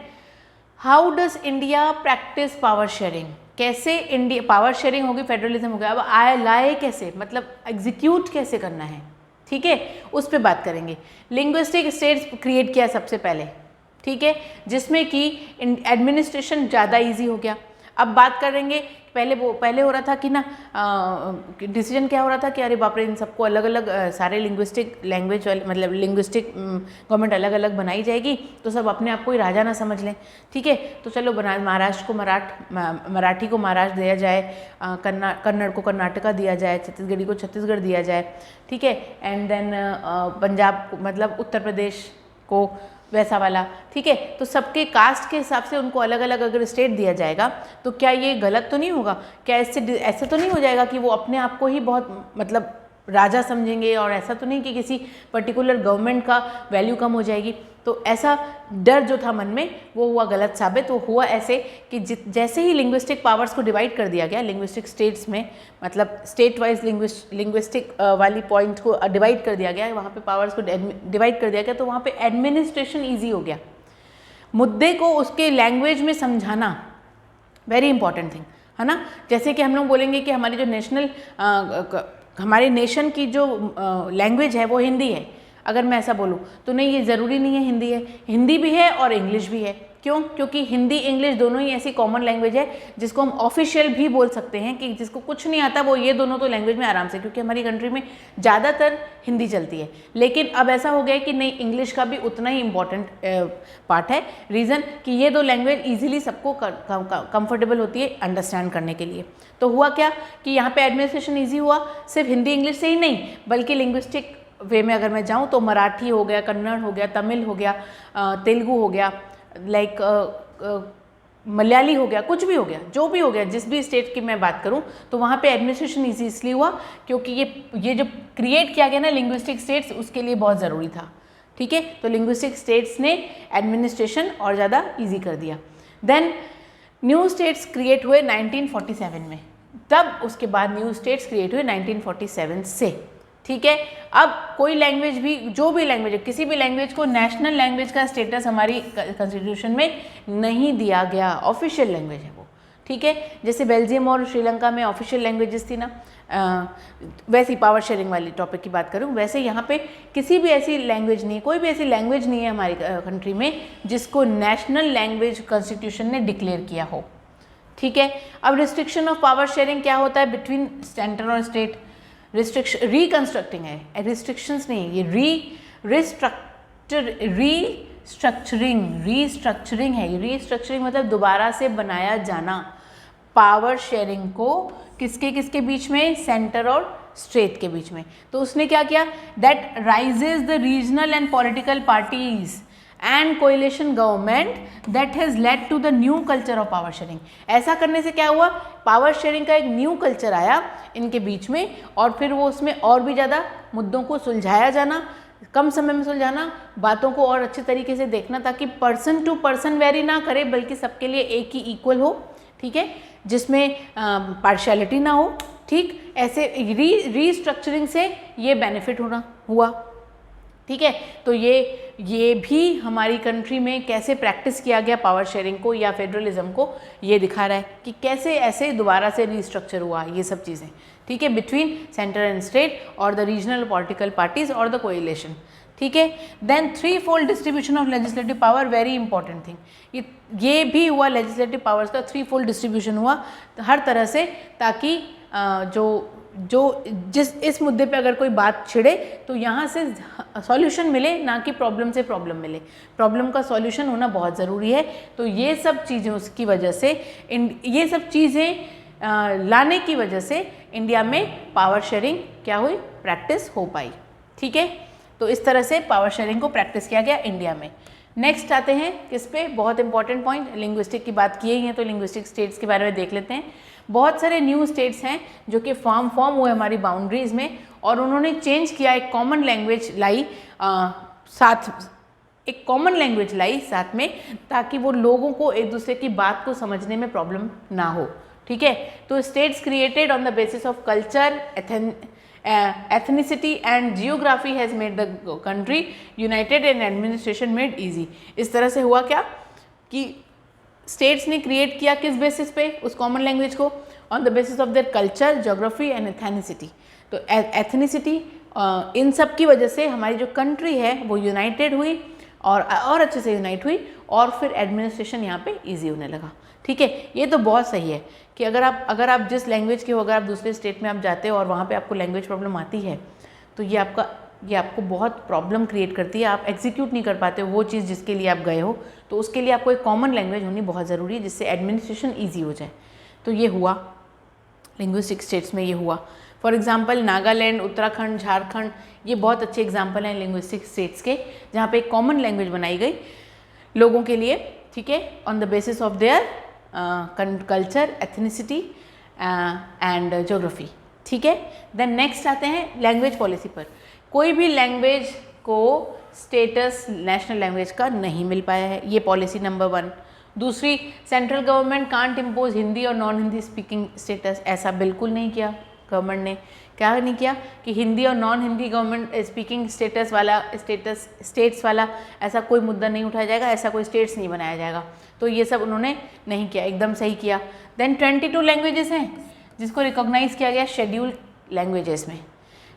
how does India practise power sharing, कैसे इंडिया पावर शेयरिंग होगी, फेडरलिज्म हो गया, अब लाए कैसे, मतलब एग्जीक्यूट कैसे करना है। ठीक है, उस पर बात करेंगे। लिंग्विस्टिक स्टेट्स क्रिएट किया सबसे पहले, ठीक है, जिसमें कि एडमिनिस्ट्रेशन ज़्यादा इजी हो गया। अब बात करेंगे, पहले हो रहा था कि ना डिसीजन क्या हो रहा था कि अरे बाप रे, इन सबको अलग अलग सारे लिंग्विस्टिक लैंग्वेज वाले, मतलब लिंग्विस्टिक गवर्नमेंट अलग अलग बनाई जाएगी तो सब अपने आप को ही राजा ना समझ लें। ठीक है, तो चलो महाराष्ट्र को मराठी को महाराष्ट्र दिया जाए, कन्नड़ को कर्नाटका दिया जाए, छत्तीसगढ़ी को छत्तीसगढ़ दिया जाए। ठीक है, एंड देन पंजाब को, मतलब उत्तर प्रदेश को वैसा वाला। ठीक है, तो सबके कास्ट के हिसाब से उनको अलग अलग अगर स्टेट दिया जाएगा तो क्या ये गलत तो नहीं होगा, क्या ऐसे तो नहीं हो जाएगा कि वो अपने आप को ही बहुत मतलब राजा समझेंगे और ऐसा तो नहीं कि किसी पर्टिकुलर गवर्नमेंट का वैल्यू कम हो जाएगी। तो ऐसा डर जो था मन में वो हुआ गलत साबित। वो हुआ ऐसे कि जैसे ही लिंग्विस्टिक पावर्स को डिवाइड कर दिया गया लिंग्विस्टिक स्टेट्स में, मतलब स्टेट वाइज लिंग्विस्टिक वाली पॉइंट को डिवाइड कर दिया गया, वहाँ पे पावर्स को डिवाइड कर दिया गया, तो वहाँ पे एडमिनिस्ट्रेशन ईजी हो गया। मुद्दे को उसके लैंग्वेज में समझाना वेरी इंपॉर्टेंट थिंग है ना। जैसे कि हम लोग बोलेंगे कि हमारी जो हमारे नेशन की जो लैंग्वेज है वो हिंदी है, अगर मैं ऐसा बोलूँ तो नहीं, ये ज़रूरी नहीं है हिंदी है, हिंदी भी है और इंग्लिश भी है। क्यों? क्योंकि हिंदी इंग्लिश दोनों ही ऐसी कॉमन लैंग्वेज है जिसको हम ऑफिशियल भी बोल सकते हैं, कि जिसको कुछ नहीं आता वो ये दोनों तो लैंग्वेज में आराम से, क्योंकि हमारी कंट्री में ज़्यादातर हिंदी चलती है। लेकिन अब ऐसा हो गया है कि नहीं, इंग्लिश का भी उतना ही इम्पॉर्टेंट पार्ट है। रीज़न कि ये दो लैंग्वेज ईजिली सबको कंफर्टेबल होती है अंडरस्टैंड करने के लिए। तो हुआ क्या कि यहाँ पे एडमिनिस्ट्रेशन ईजी हुआ, सिर्फ हिंदी इंग्लिश से ही नहीं बल्कि लिंग्विस्टिक वे में अगर मैं जाऊँ तो मराठी हो गया, कन्नड़ हो गया, तमिल हो गया, तेलुगु हो गया, लाइक मलयाली हो गया, कुछ भी हो गया, जो भी हो गया, जिस भी स्टेट की मैं बात करूं तो वहाँ पे एडमिनिस्ट्रेशन ईजी इसलिए हुआ क्योंकि ये जो क्रिएट किया गया ना लिंग्विस्टिक स्टेट्स, उसके लिए बहुत ज़रूरी था। ठीक है, तो लिंग्विस्टिक स्टेट्स ने एडमिनिस्ट्रेशन और ज़्यादा ईजी कर दिया। देन न्यू स्टेट्स क्रिएट हुए 1947 में, तब उसके बाद न्यू स्टेट्स क्रिएट हुए 1947 से। ठीक है, अब कोई लैंग्वेज भी, जो भी लैंग्वेज है, किसी भी लैंग्वेज को नेशनल लैंग्वेज का स्टेटस हमारी कॉन्स्टिट्यूशन में नहीं दिया गया, ऑफिशियल लैंग्वेज है वो। ठीक है, जैसे बेल्जियम और श्रीलंका में ऑफिशियल लैंग्वेजेस थी ना, वैसी पावर शेयरिंग वाली टॉपिक की बात करूँ, वैसे यहाँ पे किसी भी ऐसी लैंग्वेज नहीं, कोई भी ऐसी लैंग्वेज नहीं है हमारी कंट्री में जिसको नेशनल लैंग्वेज कॉन्स्टिट्यूशन ने डिक्लेयर किया हो। ठीक है, अब रिस्ट्रिक्शन ऑफ पावर शेयरिंग क्या होता है बिटवीन सेंटर और स्टेट, रिकंस्ट्रक्टिंग है, रिस्ट्रिक्शंस नहीं, ये रीस्ट्रक्चरिंग है। रीस्ट्रक्चरिंग मतलब दोबारा से बनाया जाना पावर शेयरिंग को, किसके बीच में, सेंटर और स्टेट के बीच में। तो उसने क्या किया, that raises the regional and political parties and coalition government that has led to the new culture of power sharing. ऐसा करने से क्या हुआ, पावर शेयरिंग का एक न्यू कल्चर आया इनके बीच में, और फिर वो उसमें और भी ज़्यादा मुद्दों को सुलझाया जाना, कम समय में सुलझाना, बातों को और अच्छे तरीके से देखना ताकि पर्सन टू पर्सन वेरी ना करे बल्कि सबके लिए एक ही इक्वल हो। ठीक है, जिसमें पार्शियलिटी ना हो। ठीक, ऐसे रीस्ट्रक्चरिंग से ये बेनिफिट हुआ। ठीक है, तो ये भी हमारी कंट्री में कैसे प्रैक्टिस किया गया पावर शेयरिंग को या फेडरलिज्म को, ये दिखा रहा है कि कैसे ऐसे दोबारा से रीस्ट्रक्चर हुआ ये सब चीज़ें। ठीक है, बिटवीन सेंटर एंड स्टेट और द रीजनल पॉलिटिकल पार्टीज और द कोएलिशन। ठीक है, then 3-fold distribution of legislative power, very important thing. ये भी हुआ, लेजिस्लेटिव पावर्स का 3-fold डिस्ट्रीब्यूशन हुआ हर तरह से, ताकि इस मुद्दे पे अगर कोई बात छिड़े तो यहाँ से सॉल्यूशन मिले, ना कि प्रॉब्लम से प्रॉब्लम मिले। प्रॉब्लम का सॉल्यूशन होना बहुत ज़रूरी है। तो ये सब चीज़ें उसकी वजह से, ये सब चीज़ें लाने की वजह से इंडिया में पावर शेयरिंग क्या हुई, प्रैक्टिस हो पाई। ठीक है, तो इस तरह से पावर शेयरिंग को प्रैक्टिस किया गया इंडिया में। नेक्स्ट आते हैं किस पे, बहुत इंपॉर्टेंट पॉइंट, लिंग्विस्टिक की बात की ही है तो लिंग्विस्टिक स्टेट्स के बारे में देख लेते हैं। बहुत सारे न्यू स्टेट्स हैं जो कि फॉर्म हुए हमारी बाउंड्रीज में, और उन्होंने चेंज किया, एक कॉमन लैंग्वेज लाई साथ में, ताकि वो लोगों को एक दूसरे की बात को समझने में प्रॉब्लम ना हो। ठीक है, तो states created on the basis of culture, ethnicity and geography has made the country united and administration made easy। इस तरह से हुआ क्या कि स्टेट्स ने क्रिएट किया किस बेसिस पे, उस कॉमन लैंग्वेज को, on the basis of their culture, geography and ethnicity. तो एथनिसिटी इन सब की वजह से हमारी जो कंट्री है वो यूनाइटेड हुई और अच्छे से यूनाइट हुई, और फिर एडमिनिस्ट्रेशन यहाँ पे ईजी होने लगा। ठीक है, ये तो बहुत सही है कि अगर आप जिस लैंग्वेज के हो, अगर आप दूसरे स्टेट में आप जाते हो और वहाँ पे आपको लैंग्वेज प्रॉब्लम आती है, तो ये आपको बहुत प्रॉब्लम क्रिएट करती है, आप एग्जीक्यूट नहीं कर पाते हो वो चीज़ जिसके लिए आप गए हो। तो उसके लिए आपको एक कॉमन लैंग्वेज होनी बहुत ज़रूरी है, जिससे एडमिनिस्ट्रेशन ईजी हो जाए। तो ये हुआ लिंग्विस्टिक स्टेट्स में, ये हुआ। फॉर एग्जाम्पल नागालैंड, उत्तराखंड, झारखंड, ये बहुत अच्छे एग्जाम्पल हैं लिंग्विस्टिक स्टेट्स के, जहाँ पे एक कॉमन लैंग्वेज बनाई गई लोगों के लिए। ठीक है, on the basis of their culture, ethnicity and geography. ठीक है, देन नेक्स्ट आते हैं लैंग्वेज पॉलिसी पर। कोई भी लैंग्वेज को स्टेटस नेशनल लैंग्वेज का नहीं मिल पाया है, ये पॉलिसी नंबर 1। दूसरी, central government can't impose Hindi और नॉन हिंदी स्पीकिंग स्टेटस, ऐसा बिल्कुल नहीं किया गवर्नमेंट ने। क्या नहीं किया कि हिंदी और non Hindi government speaking states वाला ऐसा कोई मुद्दा नहीं उठाया जाएगा, ऐसा कोई स्टेट्स नहीं बनाया जाएगा। तो ये सब उन्होंने नहीं किया, एकदम सही किया। देन 22 लैंग्वेजेस हैं जिसको रिकॉग्नाइज़ किया गया शेड्यूल लैंग्वेजेस में।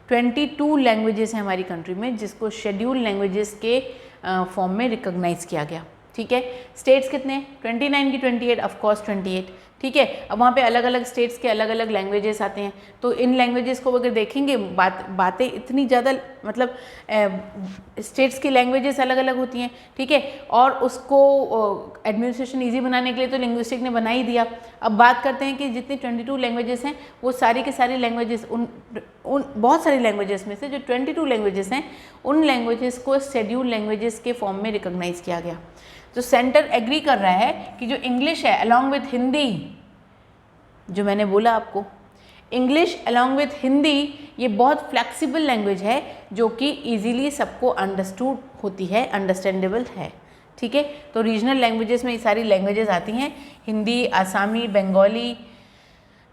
22 लैंग्वेजेस हैं हमारी कंट्री में जिसको शेड्यूल लैंग्वेजेस के फॉर्म में रिकॉग्नाइज़ किया गया। ठीक है, स्टेट्स कितने हैं? 29 की 28, ऑफकोर्स 28। ठीक है, अब वहाँ पे अलग अलग स्टेट्स के अलग अलग लैंग्वेजेस आते हैं, तो इन लैंग्वेजेस को अगर देखेंगे बातें इतनी ज़्यादा, मतलब स्टेट्स की लैंग्वेजेस अलग अलग होती हैं। ठीक है, और उसको एडमिनिस्ट्रेशन ईजी बनाने के लिए तो लिंग्विस्टिक ने बना ही दिया। अब बात करते हैं कि जितनी 22 लैंग्वेजेस हैं वो सारी की सारी लैंग्वेजेस, उन बहुत सारी लैंग्वेजेस में से जो 22 लैंग्वेजेस हैं उन लैंग्वेजेस को शेड्यूल लैंग्वेजेस के फॉर्म में रिकॉग्नाइज़ किया गया। तो सेंटर एग्री कर रहा है कि जो इंग्लिश है अलॉन्ग विथ हिंदी, जो मैंने बोला आपको, इंग्लिश अलॉन्ग विथ हिंदी ये बहुत फ्लेक्सिबल लैंग्वेज है जो कि इजीली सबको अंडरस्टूड होती है, अंडरस्टैंडेबल है। ठीक है, तो रीजनल लैंग्वेजेस में ये सारी लैंग्वेजेस आती हैं, हिंदी, आसामी, बंगाली,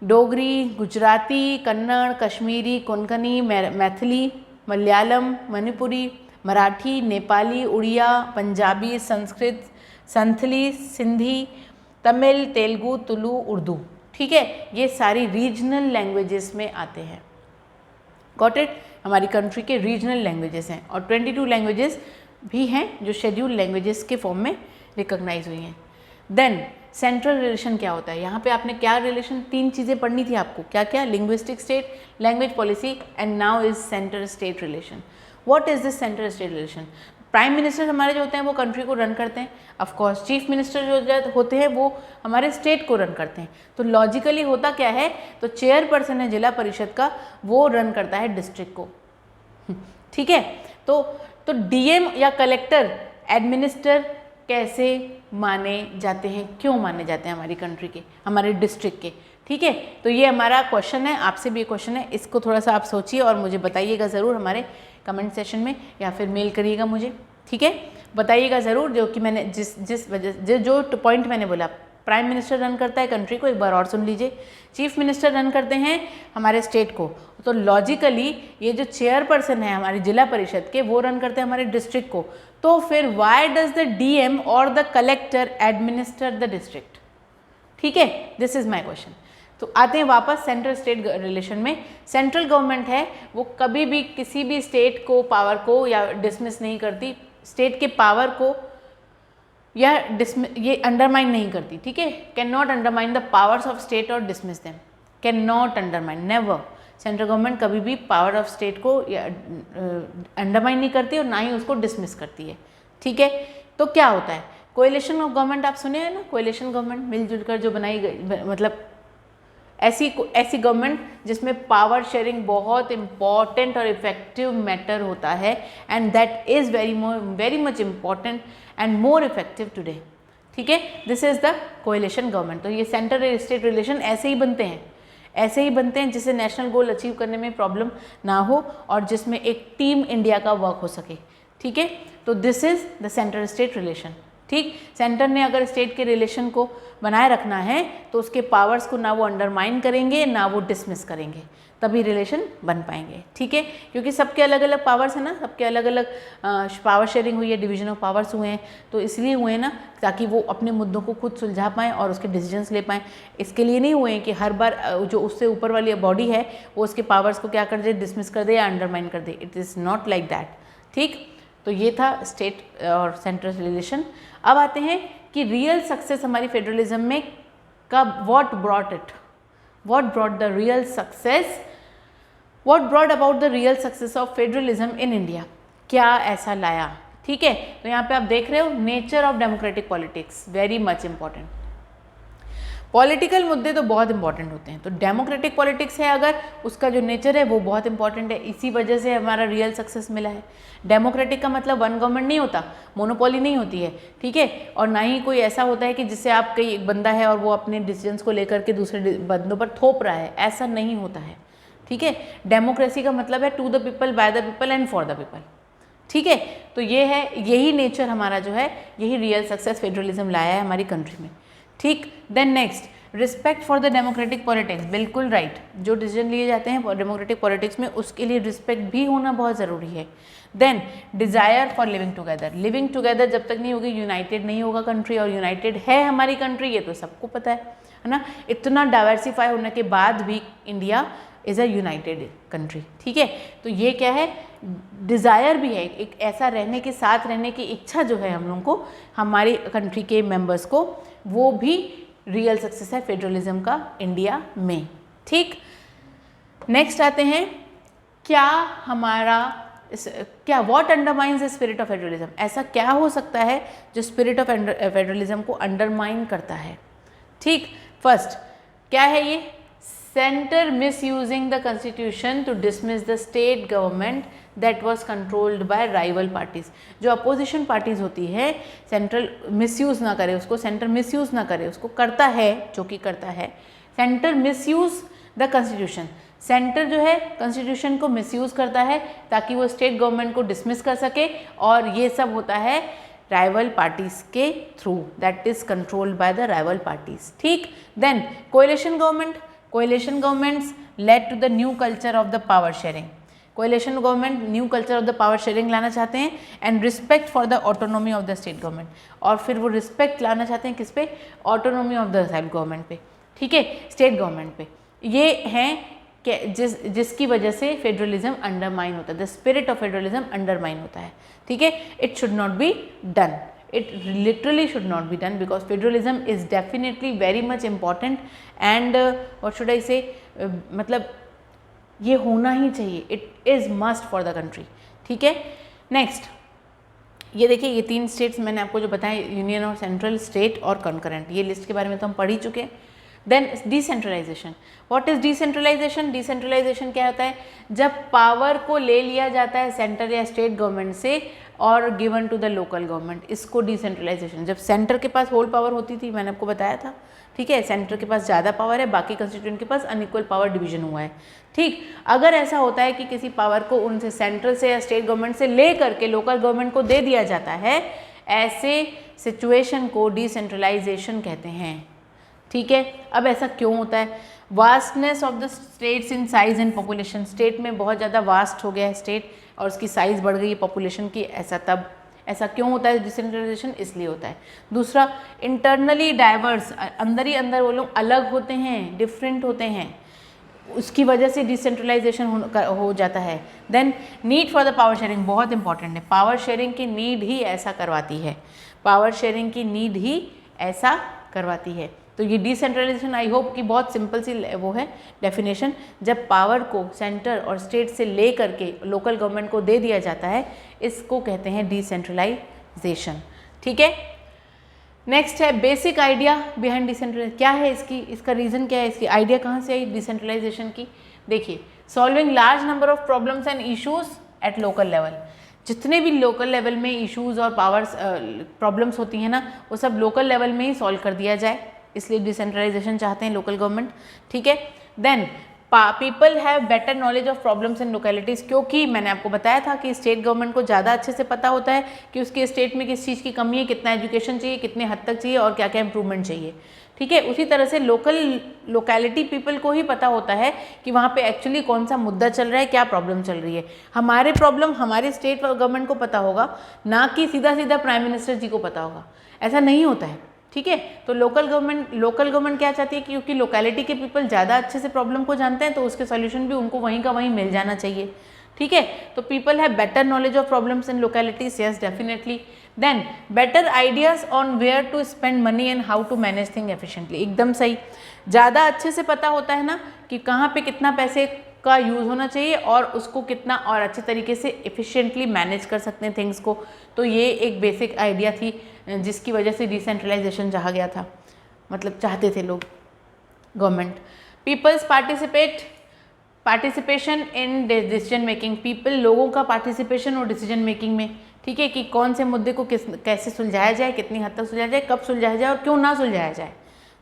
डोगरी, गुजराती, कन्नड़, कश्मीरी, कोंकणी, मैथिली, मलयालम, मणिपुरी, मराठी, नेपाली, उड़िया, पंजाबी, संस्कृत, संथली, सिंधी, तमिल, तेलुगु, तुलु, उर्दू। ठीक है, ये सारी रीजनल लैंग्वेजेस में आते हैं। गॉट इट, हमारी कंट्री के रीजनल लैंग्वेजेस हैं, और 22 लैंग्वेजेस भी हैं जो शेड्यूल लैंग्वेजेस के फॉर्म में रिकॉग्नाइज हुई हैं। देन सेंट्रल रिलेशन क्या होता है? यहाँ पे आपने क्या रिलेशन, 3 चीज़ें पढ़नी थी आपको, क्या क्या? Linguistic state, language policy, and now is centre state relation. What is this centre state relation? Prime minister हमारे जो होते हैं वो कंट्री को रन करते हैं, ऑफ कोर्स चीफ मिनिस्टर जो होते हैं वो हमारे स्टेट को रन करते हैं। तो लॉजिकली होता क्या है, तो चेयरपर्सन है जिला परिषद का, वो रन करता है डिस्ट्रिक्ट को। ठीक है, तो डीएम या कलेक्टर एडमिनिस्टर कैसे माने जाते हैं, क्यों माने जाते हैं हमारी कंट्री के, हमारे डिस्ट्रिक्ट के? ठीक है, तो ये हमारा क्वेश्चन है, आपसे भी ये क्वेश्चन है, इसको थोड़ा सा आप सोचिए और मुझे बताइएगा ज़रूर हमारे कमेंट सेशन में, या फिर मेल करिएगा मुझे। ठीक है, बताइएगा ज़रूर, जो कि मैंने जिस वजह जो पॉइंट मैंने बोला। प्राइम मिनिस्टर रन करता है कंट्री को, एक बार और सुन लीजिए। चीफ मिनिस्टर रन करते हैं हमारे स्टेट को, तो लॉजिकली ये जो चेयरपर्सन है हमारी जिला परिषद के, वो रन करते हैं हमारे डिस्ट्रिक्ट को। तो फिर व्हाई डज द डीएम और the collector administer the district? ठीक है, दिस इज माय क्वेश्चन। तो आते हैं वापस सेंट्रल स्टेट रिलेशन में। सेंट्रल गवर्नमेंट है वो कभी भी किसी भी स्टेट को पावर को या डिसमिस नहीं करती, स्टेट के पावर को या ये अंडरमाइन नहीं करती। ठीक है, can not undermine the powers of state और dismiss them, can not undermine, never. Central government कभी भी पावर ऑफ स्टेट को अंडरमाइन नहीं करती और ना ही उसको डिसमिस करती है। ठीक है, तो क्या होता है, कोएलिशन ऑफ गवर्नमेंट आप सुने हैं ना, कोएलिशन गवर्नमेंट मिलजुल कर जो बनाई गई, मतलब ऐसी गवर्नमेंट जिसमें पावर शेयरिंग बहुत इंपॉर्टेंट और इफेक्टिव मैटर होता है, and that is very much important and more effective today. ठीक है, this is the coalition government. तो ये सेंट्रल स्टेट रिलेशन ऐसे ही बनते हैं जिससे नेशनल गोल अचीव करने में प्रॉब्लम ना हो और जिसमें एक टीम इंडिया का वर्क हो सके। ठीक है, तो this is the central state relation. ठीक, सेंटर ने अगर स्टेट के रिलेशन को बनाए रखना है तो उसके पावर्स को ना वो अंडरमाइन करेंगे ना वो डिसमिस करेंगे, तभी रिलेशन बन पाएंगे। ठीक है, क्योंकि सबके अलग अलग पावर्स हैं ना, सबके अलग अलग पावर शेयरिंग हुई है, डिवीजन ऑफ पावर्स हुए हैं, तो इसलिए हुए हैं ना ताकि वो अपने मुद्दों को खुद सुलझा पाएँ और उसके डिसीजंस ले पाएँ। इसके लिए नहीं हुए हैं कि हर बार जो उससे ऊपर वाली बॉडी है वो उसके पावर्स को क्या कर दे, डिसमिस कर दे या अंडरमाइन कर दे। It is not like that. ठीक, तो ये था स्टेट और सेंट्रल रिलेशन। अब आते हैं कि रियल सक्सेस हमारी फेडरलिज्म में कब, what brought the real success, what brought about the real success of federalism in India, क्या ऐसा लाया। ठीक है, तो यहाँ पे आप देख रहे हो nature of democratic politics, very much important. Political मुद्दे तो बहुत इंपॉर्टेंट होते हैं, तो डेमोक्रेटिक पॉलिटिक्स है अगर, उसका जो नेचर है वो बहुत इंपॉर्टेंट है, इसी वजह से हमारा रियल सक्सेस मिला है। डेमोक्रेटिक का मतलब वन गवर्नमेंट नहीं होता, मोनोपोली नहीं होती है। ठीक है, और ना ही कोई ऐसा होता है कि जिससे आप कई एक बंदा है और वो अपने डिसीजंस को लेकर के दूसरे बंदों पर थोप रहा है, ऐसा नहीं होता है। ठीक है, डेमोक्रेसी का मतलब है to the people, by the people and for the people. ठीक है, तो ये है, यही नेचर हमारा जो है, यही रियल सक्सेस फेडरलिज्म लाया है हमारी कंट्री में। ठीक, then next, respect for the democratic politics, बिल्कुल राइट। जो डिसीजन लिए जाते हैं डेमोक्रेटिक पॉलिटिक्स में उसके लिए रिस्पेक्ट भी होना बहुत ज़रूरी है। Then desire for living together जब तक नहीं होगी यूनाइटेड नहीं होगा कंट्री, और यूनाइटेड है हमारी कंट्री ये तो सबको पता है ना। इतना डाइवर्सिफाई होने के बाद भी India is a United country. ठीक है, तो ये क्या है, डिज़ायर भी है, एक ऐसा रहने के साथ रहने की इच्छा जो है हम लोगों को, हमारी कंट्री के मेंबर्स को, वो भी रियल सक्सेस है फेडरलिज्म का इंडिया में। ठीक, नेक्स्ट आते हैं, क्या what undermines the spirit of federalism, ऐसा क्या हो सकता है जो स्पिरिट ऑफ फेडरलिज्म को अंडरमाइन करता है। ठीक, फर्स्ट क्या है ये, centre misusing the constitution to dismiss the state government that was controlled by rival parties. जो अपोजिशन पार्टीज होती है, सेंट्रल मिसयूज ना करे उसको, सेंटर मिसयूज ना करे उसको, करता है, जो कि करता है। Centre misuse the constitution, centre जो है कॉन्स्टिट्यूशन को मिसयूज करता है ताकि वो स्टेट गवर्नमेंट को डिसमिस कर सके, और ये सब होता है राइवल पार्टीज के थ्रू, that is controlled by the rival parties. ठीक, then coalition governments led to the new culture of the power sharing. Coalition government new culture of the power sharing लाना चाहते हैं, and respect for the autonomy of the state government, और फिर वो respect लाना चाहते हैं किस पे, autonomy of the self government पे। ठीक है, स्टेट गवर्नमेंट पे। ये हैं जिसकी वजह से फेडरलिज्म अंडरमाइन होता है, the spirit of federalism undermine होता है। ठीक है, it should not be done, it literally should not be done because federalism is definitely very much important and what should I say, मतलब ये होना ही चाहिए, it is must for the country। ठीक है, नेक्स्ट ये देखिए, ये 3 स्टेट्स मैंने आपको जो बताया, यूनियन और सेंट्रल, स्टेट और कंकरेंट, ये लिस्ट के बारे में तो हम पढ़ ही चुके हैं। Then decentralisation, what is decentralisation, decentralisation क्या होता है, जब पावर को ले लिया जाता है सेंटर या स्टेट गवर्नमेंट से और given to the local government, इसको डिसेंट्रलाइजेशन। जब सेंटर के पास होल पावर होती थी, मैंने आपको बताया था, ठीक है, सेंटर के पास ज़्यादा पावर है, बाकी कंस्टिट्यूएंट के पास अनइक्वल पावर डिवीजन हुआ है। ठीक, अगर ऐसा होता है कि किसी पावर को उनसे सेंट्रल से या स्टेट गवर्नमेंट से ले करके लोकल गवर्नमेंट को दे दिया जाता है, ऐसे सिचुएशन को डिसेंट्रलाइजेशन कहते हैं। ठीक है, अब ऐसा क्यों होता है, vastness of the states in size and population, state में बहुत ज़्यादा वास्ट हो गया है स्टेट और उसकी साइज़ बढ़ गई है पॉपुलेशन की, ऐसा क्यों होता है डिसेंट्रलाइजेशन, इसलिए होता है। दूसरा, इंटरनली डाइवर्स, अंदर ही अंदर वो लोग अलग होते हैं, डिफरेंट होते हैं, उसकी वजह से डिसेंट्रलाइजेशन हो जाता है। Then need for the power sharing, बहुत इंपॉर्टेंट है, पावर शेयरिंग की नीड ही ऐसा करवाती है, पावर शेयरिंग की नीड ही ऐसा करवाती है। तो ये डिसेंट्रलाइजेशन, आई होप कि बहुत सिंपल सी वो है डेफिनेशन, जब पावर को सेंटर और स्टेट से ले करके लोकल गवर्नमेंट को दे दिया जाता है, इसको कहते हैं डिसेंट्रलाइजेशन। ठीक है, नेक्स्ट है बेसिक आइडिया बिहाइंड डिसेंट्रलाइजेशन। क्या है इसका रीज़न क्या है, इसकी आइडिया कहाँ से आई डिसेंट्रलाइजेशन की। देखिए, solving large number of problems and issues at local level. जितने भी लोकल लेवल में इश्यूज और पावर्स प्रॉब्लम्स होती हैं ना, वो सब लोकल लेवल में ही सॉल्व कर दिया जाए, इसलिए डिसेंट्रलाइजेशन चाहते हैं लोकल गवर्नमेंट। ठीक है, then people have better knowledge of problems in localities, क्योंकि मैंने आपको बताया था कि स्टेट गवर्नमेंट को ज़्यादा अच्छे से पता होता है कि उसके स्टेट में किस चीज़ की कमी है, कितना एजुकेशन चाहिए, कितने हद तक चाहिए और क्या क्या इंप्रूवमेंट चाहिए। ठीक है, उसी तरह से लोकेलिटी पीपल को ही पता होता है कि वहाँ पे एक्चुअली कौन सा मुद्दा चल रहा है, क्या प्रॉब्लम चल रही है। हमारे प्रॉब्लम हमारे स्टेट गवर्नमेंट को पता होगा, ना कि सीधा सीधा प्राइम मिनिस्टर जी को पता होगा, ऐसा नहीं होता है। ठीक है, तो लोकल गवर्नमेंट क्या चाहती है, क्योंकि लोकेलिटी के पीपल ज़्यादा अच्छे से प्रॉब्लम को जानते हैं, तो उसके सॉल्यूशन भी उनको वहीं का वहीं मिल जाना चाहिए। ठीक है, तो people have better knowledge of problems in localities, yes definitely. Then better ideas on where to spend money and how to manage thing efficiently, एकदम सही। ज़्यादा अच्छे से पता होता है ना कि कहाँ पे कितना पैसे का यूज़ होना चाहिए और उसको कितना और अच्छे तरीके से एफिशिएंटली मैनेज कर सकते हैं थिंग्स को। तो ये एक बेसिक आइडिया थी जिसकी वजह से डिसेंट्रलाइजेशन चाहा गया था, मतलब चाहते थे लोग government. Peoples participation in decision making, people लोगों का पार्टिसिपेशन और डिसीजन मेकिंग में। ठीक है, कि कौन से मुद्दे को कैसे सुलझाया जाए, कितनी हद तक सुलझाया जाए, कब सुलझाया जाए और क्यों ना सुलझाया जाए।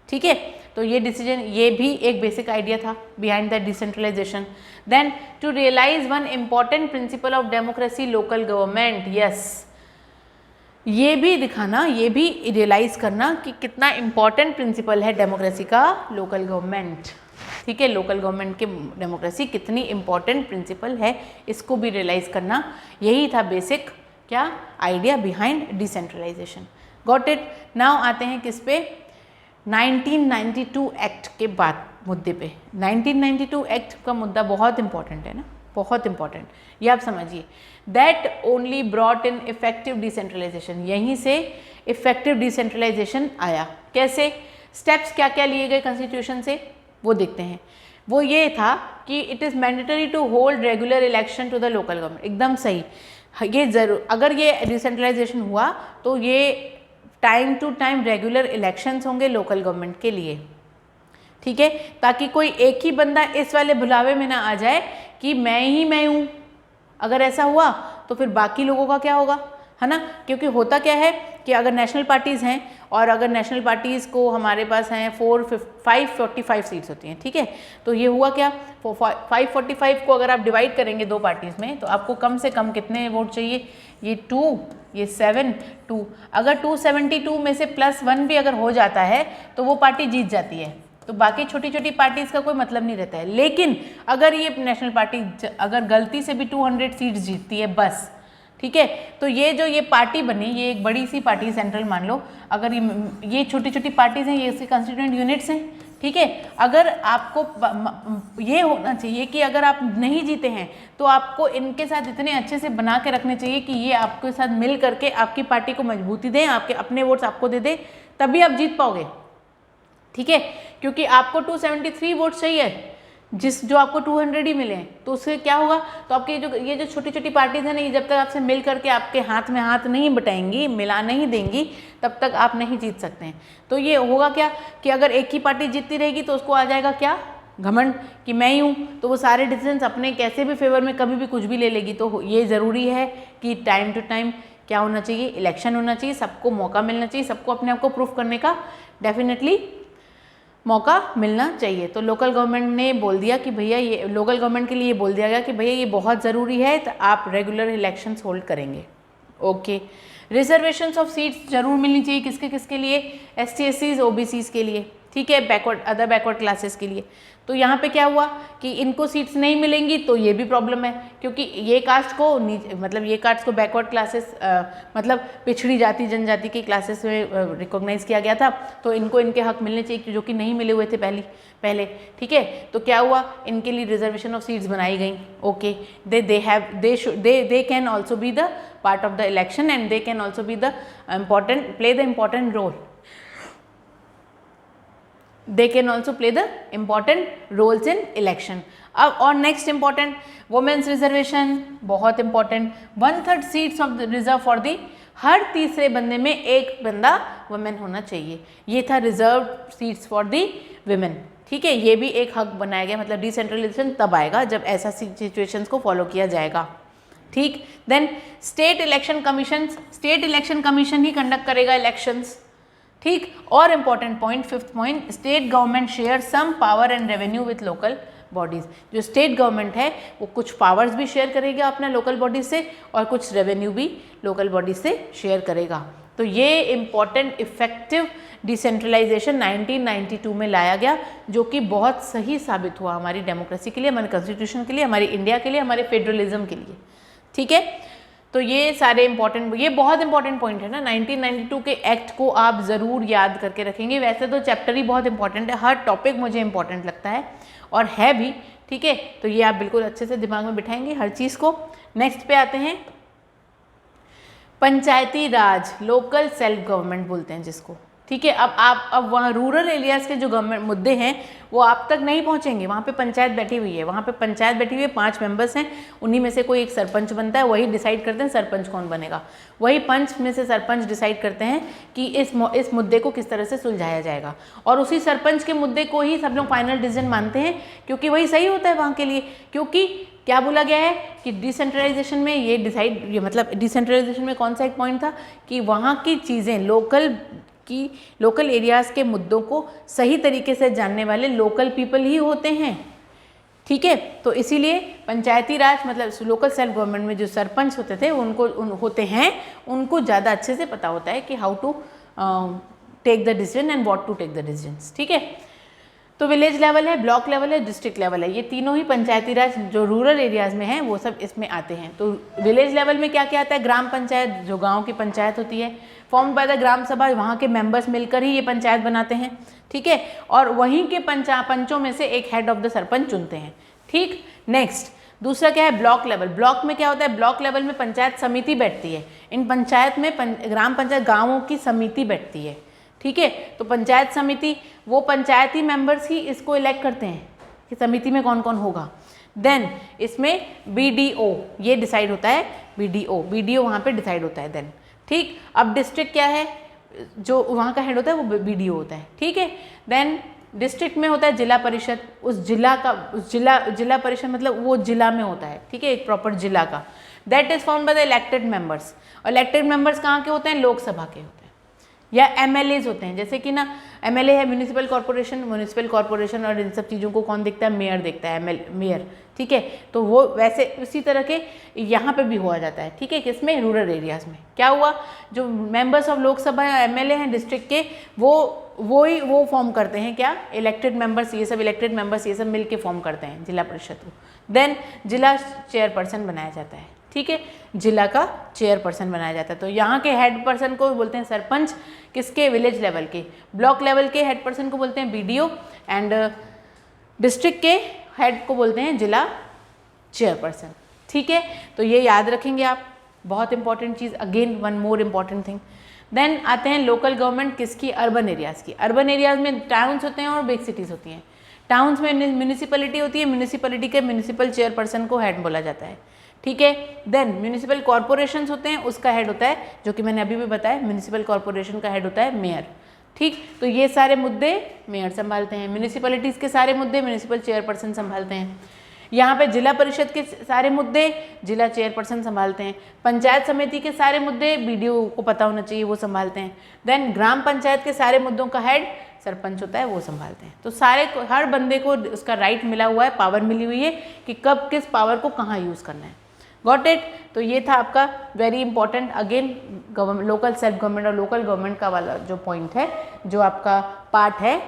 ठीक है, तो ये भी एक बेसिक आइडिया था behind the decentralisation. Then to realise one important principle of democracy local government, yes, ये भी दिखाना, ये भी रियलाइज करना कि कितना इम्पॉर्टेंट प्रिंसिपल है डेमोक्रेसी का लोकल गवर्नमेंट। ठीक है, लोकल गवर्नमेंट के डेमोक्रेसी कितनी इम्पॉर्टेंट प्रिंसिपल है, इसको भी रियलाइज करना, यही था बेसिक क्या idea behind decentralisation. Got it. Now आते हैं किस पे, 1992 एक्ट के बाद मुद्दे पे। 1992 एक्ट का मुद्दा बहुत इंपॉर्टेंट है ना, बहुत इंपॉर्टेंट, ये आप समझिए। That only brought in effective decentralisation, यहीं से इफेक्टिव डिसेंट्रलाइजेशन आया। कैसे, स्टेप्स क्या क्या लिए गए कॉन्स्टिट्यूशन से वो देखते हैं। वो ये था कि it is mandatory to hold regular election to the local government, एकदम सही। ये ज़रूर, अगर ये डिसेंट्रलाइजेशन हुआ तो ये time to time regular elections होंगे लोकल गवर्नमेंट के लिए। ठीक है, ताकि कोई एक ही बंदा इस वाले बुलावे में ना आ जाए कि मैं हूँ। अगर ऐसा हुआ तो फिर बाकी लोगों का क्या होगा, है ना। क्योंकि होता क्या है कि अगर नेशनल पार्टीज़ हैं और अगर नेशनल पार्टीज़ को हमारे पास हैं 545 सीट्स होती हैं। ठीक है, तो ये हुआ क्या, 545 को अगर आप डिवाइड करेंगे दो पार्टीज़ में तो आपको कम से कम कितने वोट चाहिए, ये 2, ये 7, 2। अगर 272 में से +1 भी अगर हो जाता है तो वो पार्टी जीत जाती है, तो बाकी छोटी छोटी पार्टीज़ का कोई मतलब नहीं रहता है। लेकिन अगर ये नेशनल पार्टी अगर गलती से भी 200 सीट्स जीतती है बस, ठीक है, तो ये पार्टी बनी, ये एक बड़ी सी पार्टी सेंट्रल मान लो, अगर ये छोटी छोटी पार्टीज़ हैं, ये इसके कंस्टिट्यूएंट यूनिट्स हैं। ठीक है, अगर आपको ये होना चाहिए कि अगर आप नहीं जीते हैं तो आपको इनके साथ इतने अच्छे से बना के रखने चाहिए कि ये आपके साथ मिल करके आपकी पार्टी को मजबूती दें, आपके अपने वोट्स आपको दे दे, तभी आप जीत पाओगे। ठीक है, क्योंकि आपको 273 वोट्स चाहिए, जो आपको 200 ही मिले हैं, तो उससे क्या होगा, तो आपके ये जो छोटी छोटी पार्टीज़ हैं ना, ये जब तक आपसे मिल करके आपके हाथ में हाथ नहीं बटाएंगी, मिला नहीं देंगी, तब तक आप नहीं जीत सकते हैं। तो ये होगा क्या कि अगर एक ही पार्टी जीतती रहेगी तो उसको आ जाएगा क्या, घमंड कि मैं ही हूँ, तो वो सारे डिसीजंस अपने कैसे भी फेवर में कभी भी कुछ भी ले लेगी। तो ये ज़रूरी है कि टाइम टू टाइम क्या होना चाहिए, इलेक्शन होना चाहिए, सबको मौका मिलना चाहिए, सबको अपने आप को प्रूफ करने का डेफिनेटली मौका मिलना चाहिए। तो लोकल गवर्नमेंट ने बोल दिया कि भैया ये लोकल गवर्नमेंट के लिए बोल दिया गया कि भैया ये बहुत ज़रूरी है, तो आप रेगुलर इलेक्शंस होल्ड करेंगे। ओके, रिजर्वेशंस ऑफ सीट्स जरूर मिलनी चाहिए, किसके किसके लिए, ST SCs OBCs के लिए। ठीक है, अदर बैकवर्ड क्लासेस के लिए। तो यहाँ पे क्या हुआ कि इनको सीट्स नहीं मिलेंगी, तो ये भी प्रॉब्लम है, क्योंकि ये कास्ट को ये कास्ट को बैकवर्ड क्लासेस मतलब पिछड़ी जाति जनजाति की क्लासेस में रिकॉग्नाइज किया गया था, तो इनको इनके हक मिलने चाहिए जो कि नहीं मिले हुए थे पहले। ठीक है, तो क्या हुआ, इनके लिए रिजर्वेशन ऑफ सीट्स बनाई गई। Okay, they can also be the part of the election and they can also be the play the important role. They can also play the important roles in election. अब और next important women's reservation, बहुत important, 1/3 seats of reserve for the हर तीसरे बंदे में एक बंदा women होना चाहिए। ये था reserve seats for the women, ठीक है। ये भी एक हक बनाया गया, मतलब डिसेंट्रलाइजेशन तब आएगा जब ऐसा सिचुएशंस को फॉलो किया जाएगा, ठीक। Then state election commission, state election commission ही कंडक्ट करेगा इलेक्शंस, ठीक। और important point, fifth point, state government share some power and revenue with local bodies. जो स्टेट गवर्नमेंट है वो कुछ पावर्स भी शेयर करेगा अपना लोकल बॉडीज से और कुछ रेवेन्यू भी लोकल बॉडीज से शेयर करेगा। तो ये इम्पॉर्टेंट इफेक्टिव डिसेंट्रलाइजेशन 1992 में लाया गया, जो कि बहुत सही साबित हुआ हमारी डेमोक्रेसी के लिए, हमारे कॉन्स्टिट्यूशन के लिए, हमारी इंडिया के लिए, हमारे फेडरलिज्म के लिए, ठीक है। तो ये सारे इंपॉर्टेंट, ये बहुत इंपॉर्टेंट पॉइंट है ना। 1992 के एक्ट को आप ज़रूर याद करके रखेंगे। वैसे तो चैप्टर ही बहुत इंपॉर्टेंट है, हर टॉपिक मुझे इंपॉर्टेंट लगता है और है भी, ठीक है। तो ये आप बिल्कुल अच्छे से दिमाग में बिठाएंगे हर चीज़ को। नेक्स्ट पे आते हैं पंचायती राज, लोकल सेल्फ गवर्नमेंट बोलते हैं जिसको, ठीक है। अब वहाँ रूरल एरियाज़ के जो गवर्नमेंट मुद्दे हैं वो आप तक नहीं पहुँचेंगे। वहाँ पे पंचायत बैठी हुई है, वहाँ पे पंचायत बैठी हुई है, 5 मेंबर्स हैं, उन्हीं में से कोई एक सरपंच बनता है, वही डिसाइड करते हैं सरपंच कौन बनेगा। वही पंच में से सरपंच डिसाइड करते हैं कि इस मुद्दे को किस तरह से सुलझाया जाएगा, और उसी सरपंच के मुद्दे को ही सब लोग फाइनल डिसीजन मानते हैं, क्योंकि वही सही होता है वहाँ के लिए। क्योंकि क्या बोला गया है कि डिसेंट्रलाइजेशन में ये मतलब डिसेंट्रलाइजेशन में कौन सा एक पॉइंट था कि वहाँ की चीज़ें लोकल एरियाज़ के मुद्दों को सही तरीके से जानने वाले लोकल पीपल ही होते हैं, ठीक है। तो इसीलिए पंचायती राज मतलब लोकल सेल्फ गवर्नमेंट में जो सरपंच होते थे उनको ज़्यादा अच्छे से पता होता है कि how to take the decision and what to take the decisions, ठीक है। तो विलेज लेवल है, ब्लॉक लेवल है, डिस्ट्रिक्ट लेवल है, ये तीनों ही पंचायती राज जो रूरल एरियाज़ में हैं वो सब इसमें आते हैं। तो विलेज लेवल में क्या क्या आता है, ग्राम पंचायत, जो गांव की पंचायत होती है, फॉर्म बाय द ग्राम सभा, वहाँ के मेंबर्स मिलकर ही ये पंचायत बनाते हैं, ठीक है। और वहीं के पंचों में से एक हेड ऑफ द सरपंच चुनते हैं, ठीक। नेक्स्ट दूसरा क्या है, ब्लॉक लेवल। ब्लॉक में क्या होता है, ब्लॉक लेवल में पंचायत समिति बैठती है। इन पंचायत में ग्राम पंचायत गाँवों की समिति बैठती है, ठीक है। तो पंचायत समिति, वो पंचायती मेंबर्स ही इसको इलेक्ट करते हैं कि समिति में कौन कौन होगा। देन इसमें BDO ये डिसाइड होता है, BDO वहाँ पे डिसाइड होता है। देन ठीक, अब डिस्ट्रिक्ट क्या है, जो वहाँ का हेड होता है वो BDO होता है, ठीक है। देन डिस्ट्रिक्ट में होता है जिला परिषद, जिला परिषद मतलब वो जिला में होता है, ठीक है, एक प्रॉपर जिला का। That is found by the elected members. और इलेक्टेड मेंबर्स कहाँ के होते हैं, लोकसभा के होते हैं, या MLAs होते हैं। जैसे कि ना MLA है म्यूनिसिपल कॉर्पोरेशन, और इन सब चीज़ों को कौन देखता है, मेयर देखता है, मेयर, ठीक है। तो वो वैसे उसी तरह के यहाँ पे भी हुआ जाता है, ठीक है। किसमें, रूरल एरियाज़ में क्या हुआ, जो मेंबर्स ऑफ लोकसभा या MLA हैं डिस्ट्रिक्ट के, वो फॉर्म करते हैं क्या, इलेक्टेड मेंबर्स, ये सब इलेक्टेड मेंबर्स ये सब मिल के फॉर्म करते हैं जिला परिषद को। देन जिला चेयरपर्सन बनाया जाता है, ठीक है, जिला का चेयरपर्सन बनाया जाता है। तो यहाँ के हेड पर्सन को बोलते हैं सरपंच, किसके, विलेज लेवल के। ब्लॉक लेवल के हेड पर्सन को बोलते हैं BDO, एंड डिस्ट्रिक्ट के हेड को बोलते हैं जिला चेयरपर्सन, ठीक है। तो ये याद रखेंगे आप, बहुत इंपॉर्टेंट चीज़। Again one more important thing. Then आते हैं लोकल गवर्नमेंट किसकी, अर्बन एरियाज़ की। अर्बन एरियाज़ में टाउन्स होते हैं और बिग सिटीज़ होती हैं। टाउन्स में म्यूनिसिपैलिटी होती है, म्यूनिसिपैलिटी के म्यूनिसिपल चेयरपर्सन को हेड बोला जाता है, ठीक है। देन म्यूनिसिपल कॉर्पोरेशंस होते हैं, उसका हेड होता है, जो कि मैंने अभी भी बताया, म्यूनिसिपल कॉर्पोरेशन का हेड होता है मेयर, ठीक। तो ये सारे मुद्दे मेयर संभालते हैं। म्यूनिसिपैलिटीज़ के सारे मुद्दे म्यूनिसिपल चेयरपर्सन संभालते हैं। यहाँ पे जिला परिषद के सारे मुद्दे जिला चेयरपर्सन संभालते हैं। पंचायत समिति के सारे मुद्दे BDO को पता होना चाहिए, वो संभालते हैं। देन ग्राम पंचायत के सारे मुद्दों का हेड सरपंच होता है, वो संभालते हैं। तो हर बंदे को उसका राइट मिला हुआ है, पावर मिली हुई है कि कब किस पावर को कहाँ यूज़ करना है। Got it. तो ये था आपका very important again local self government और लोकल गवर्नमेंट का वाला जो पॉइंट है, जो आपका पार्ट है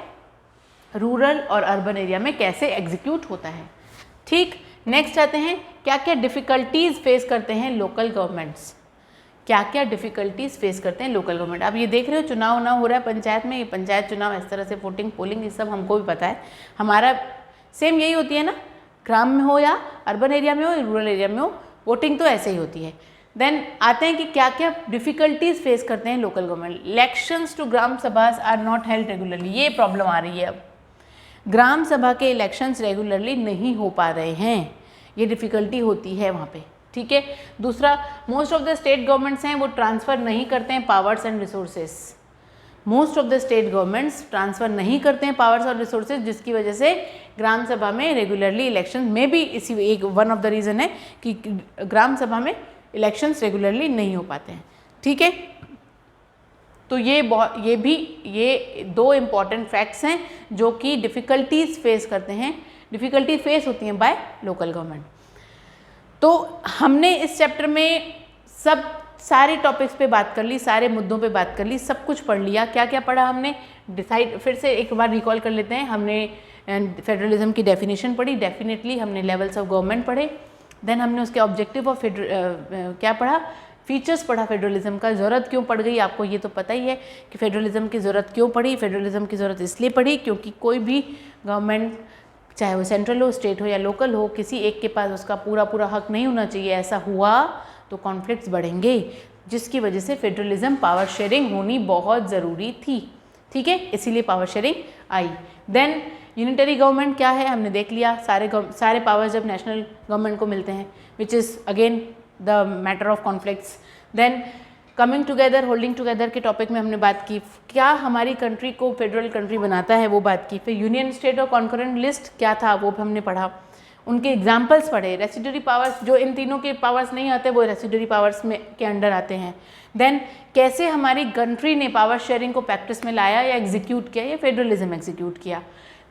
रूरल और अर्बन एरिया में कैसे एग्जीक्यूट होता है, ठीक। नेक्स्ट आते हैं क्या क्या डिफ़िकल्टीज़ फेस करते हैं लोकल गवर्नमेंट्स, क्या क्या डिफ़िकल्टीज़ फेस करते हैं लोकल गवर्नमेंट। आप ये देख रहे हो चुनाव हो रहा है पंचायत में, ये पंचायत चुनाव इस तरह से वोटिंग पोलिंग ये सब हमको भी पता है, हमारा सेम यही होती है ना, ग्राम में हो या अर्बन एरिया में हो या रूरल एरिया में हो, वोटिंग तो ऐसे ही होती है। देन आते हैं कि क्या क्या डिफ़िकल्टीज़ फेस करते हैं local government. Elections to gram sabhas are not held regularly, ये प्रॉब्लम आ रही है अब, ग्राम सभा के इलेक्शंस रेगुलरली नहीं हो पा रहे हैं, ये डिफ़िकल्टी होती है वहाँ पे, ठीक है। दूसरा, most of the state governments हैं वो ट्रांसफ़र नहीं करते हैं powers and resources. Most of the state governments transfer नहीं करते हैं पावर्स और रिसोर्सेज, जिसकी वजह से ग्राम सभा में रेगुलरली इलेक्शन में भी इसी एक वन ऑफ द रीज़न है कि ग्राम सभा में इलेक्शंस रेगुलरली नहीं हो पाते हैं। ठीक है, तो ये दो इम्पॉर्टेंट फैक्ट्स हैं जो कि डिफ़िकल्टीज फेस करते हैं, डिफ़िकल्टी फेस होती हैं बाय लोकल गवर्नमेंट। तो हमने इस चैप्टर में सारे टॉपिक्स पे बात कर ली, सारे मुद्दों पे बात कर ली, सब कुछ पढ़ लिया। क्या क्या पढ़ा हमने, फिर से एक बार रिकॉल कर लेते हैं। हमने फेडरलिज्म की डेफिनेशन पढ़ी, डेफिनेटली हमने लेवल्स ऑफ गवर्नमेंट पढ़े, देन हमने उसके ऑब्जेक्टिव ऑफ क्या पढ़ा, फीचर्स पढ़ा फेडरलिज्म का। ज़रूरत क्यों पड़ गई, आपको ये तो पता ही है कि फेडरलिज्म की ज़रूरत क्यों पड़ी। फेडरलिज्म की ज़रूरत इसलिए पड़ी क्योंकि कोई भी गवर्नमेंट, चाहे वो सेंट्रल हो, स्टेट हो या लोकल हो, किसी एक के पास उसका पूरा हक नहीं होना चाहिए। ऐसा हुआ तो कॉन्फ्लिक्ट्स बढ़ेंगे, जिसकी वजह से फेडरलिज्म पावर शेयरिंग होनी बहुत ज़रूरी थी। ठीक है, इसीलिए पावर शेयरिंग आई। देन यूनिटरी गवर्नमेंट क्या है हमने देख लिया, सारे पावर्स जब नेशनल गवर्नमेंट को मिलते हैं, which is again the matter of conflicts. Then coming together, holding together के टॉपिक में हमने बात की, क्या हमारी कंट्री को फेडरल कंट्री बनाता है, वो बात की। फिर यूनियन स्टेट और कॉन्करेंट लिस्ट क्या था वो भी हमने पढ़ा, उनके एग्जाम्पल्स पढ़े। रेसिडरी पावर्स, जो इन तीनों के पावर्स नहीं आते वो रेसिडरी पावर्स में के अंडर आते हैं। देन कैसे हमारी कंट्री ने पावर शेयरिंग को प्रैक्टिस में लाया या एग्जीक्यूट किया, या फेडरलिज्म एग्जीक्यूट किया।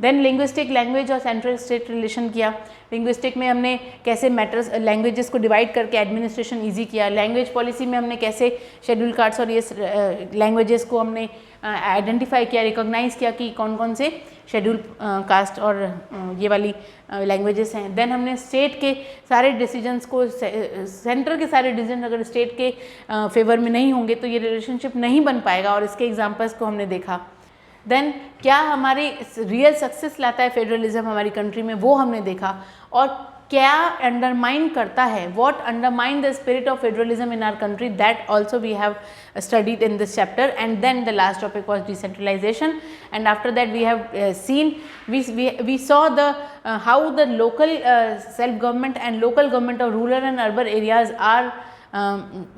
देन लिंग्विस्टिक, लैंग्वेज और सेंट्रल स्टेट रिलेशन किया। लिंग्विस्टिक में हमने कैसे मैटर्स, लैंग्वेजेस को डिवाइड करके एडमिनिस्ट्रेशन इजी किया। लैंग्वेज पॉलिसी में हमने कैसे शेड्यूल कास्ट्स और ये लैंग्वेजेस को हमने आइडेंटिफाई किया, रिकॉग्नाइज किया कि कौन कौन से शेड्यूल कास्ट और ये वाली लैंग्वेजेस हैं। देन हमने स्टेट के सारे डिसीजंस को, सेंटर के सारे डिसीजन अगर स्टेट के फेवर में नहीं होंगे तो ये रिलेशनशिप नहीं बन पाएगा, और इसके एग्जाम्पल्स को हमने देखा। देन क्या हमारी रियल सक्सेस लाता है फेडरलिज्म हमारी कंट्री में, वो हमने देखा। और क्या अंडरमाइन करता है, what undermine the spirit of federalism in our country, that also we have studied in this chapter. And then the last topic was decentralization, and after that we have seen, we saw the how the local self government and local government of rural and urban areas are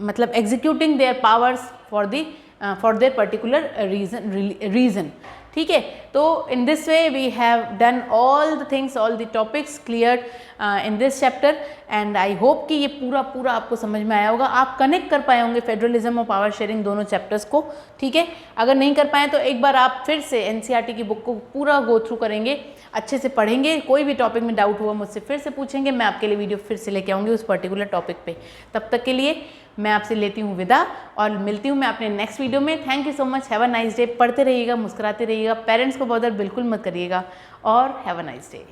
matlab executing their powers for their particular reason. ठीक है, तो in this way we have done all the things, all the topics clear in this chapter, and I hope कि ये पूरा आपको समझ में आया होगा। आप कनेक्ट कर पाए होंगे फेडरलिज्म और पावर शेयरिंग दोनों चैप्टर्स को। ठीक है, अगर नहीं कर पाए तो एक बार आप फिर से एनसीईआरटी की बुक को पूरा गो थ्रू करेंगे, अच्छे से पढ़ेंगे। कोई भी टॉपिक में डाउट हुआ मुझसे फिर से पूछेंगे, मैं आपके लिए वीडियो फिर से लेके आऊँगी उस पर्टिकुलर टॉपिक पे। तब तक के लिए मैं आपसे लेती हूँ विदा और मिलती हूँ मैं अपने नेक्स्ट वीडियो में। Thank you so much, have a nice day. पढ़ते रहिएगा, मुस्कुराते रहिएगा, पेरेंट्स को बॉदर बिल्कुल मत करिएगा, और हैव अ नाइस डे।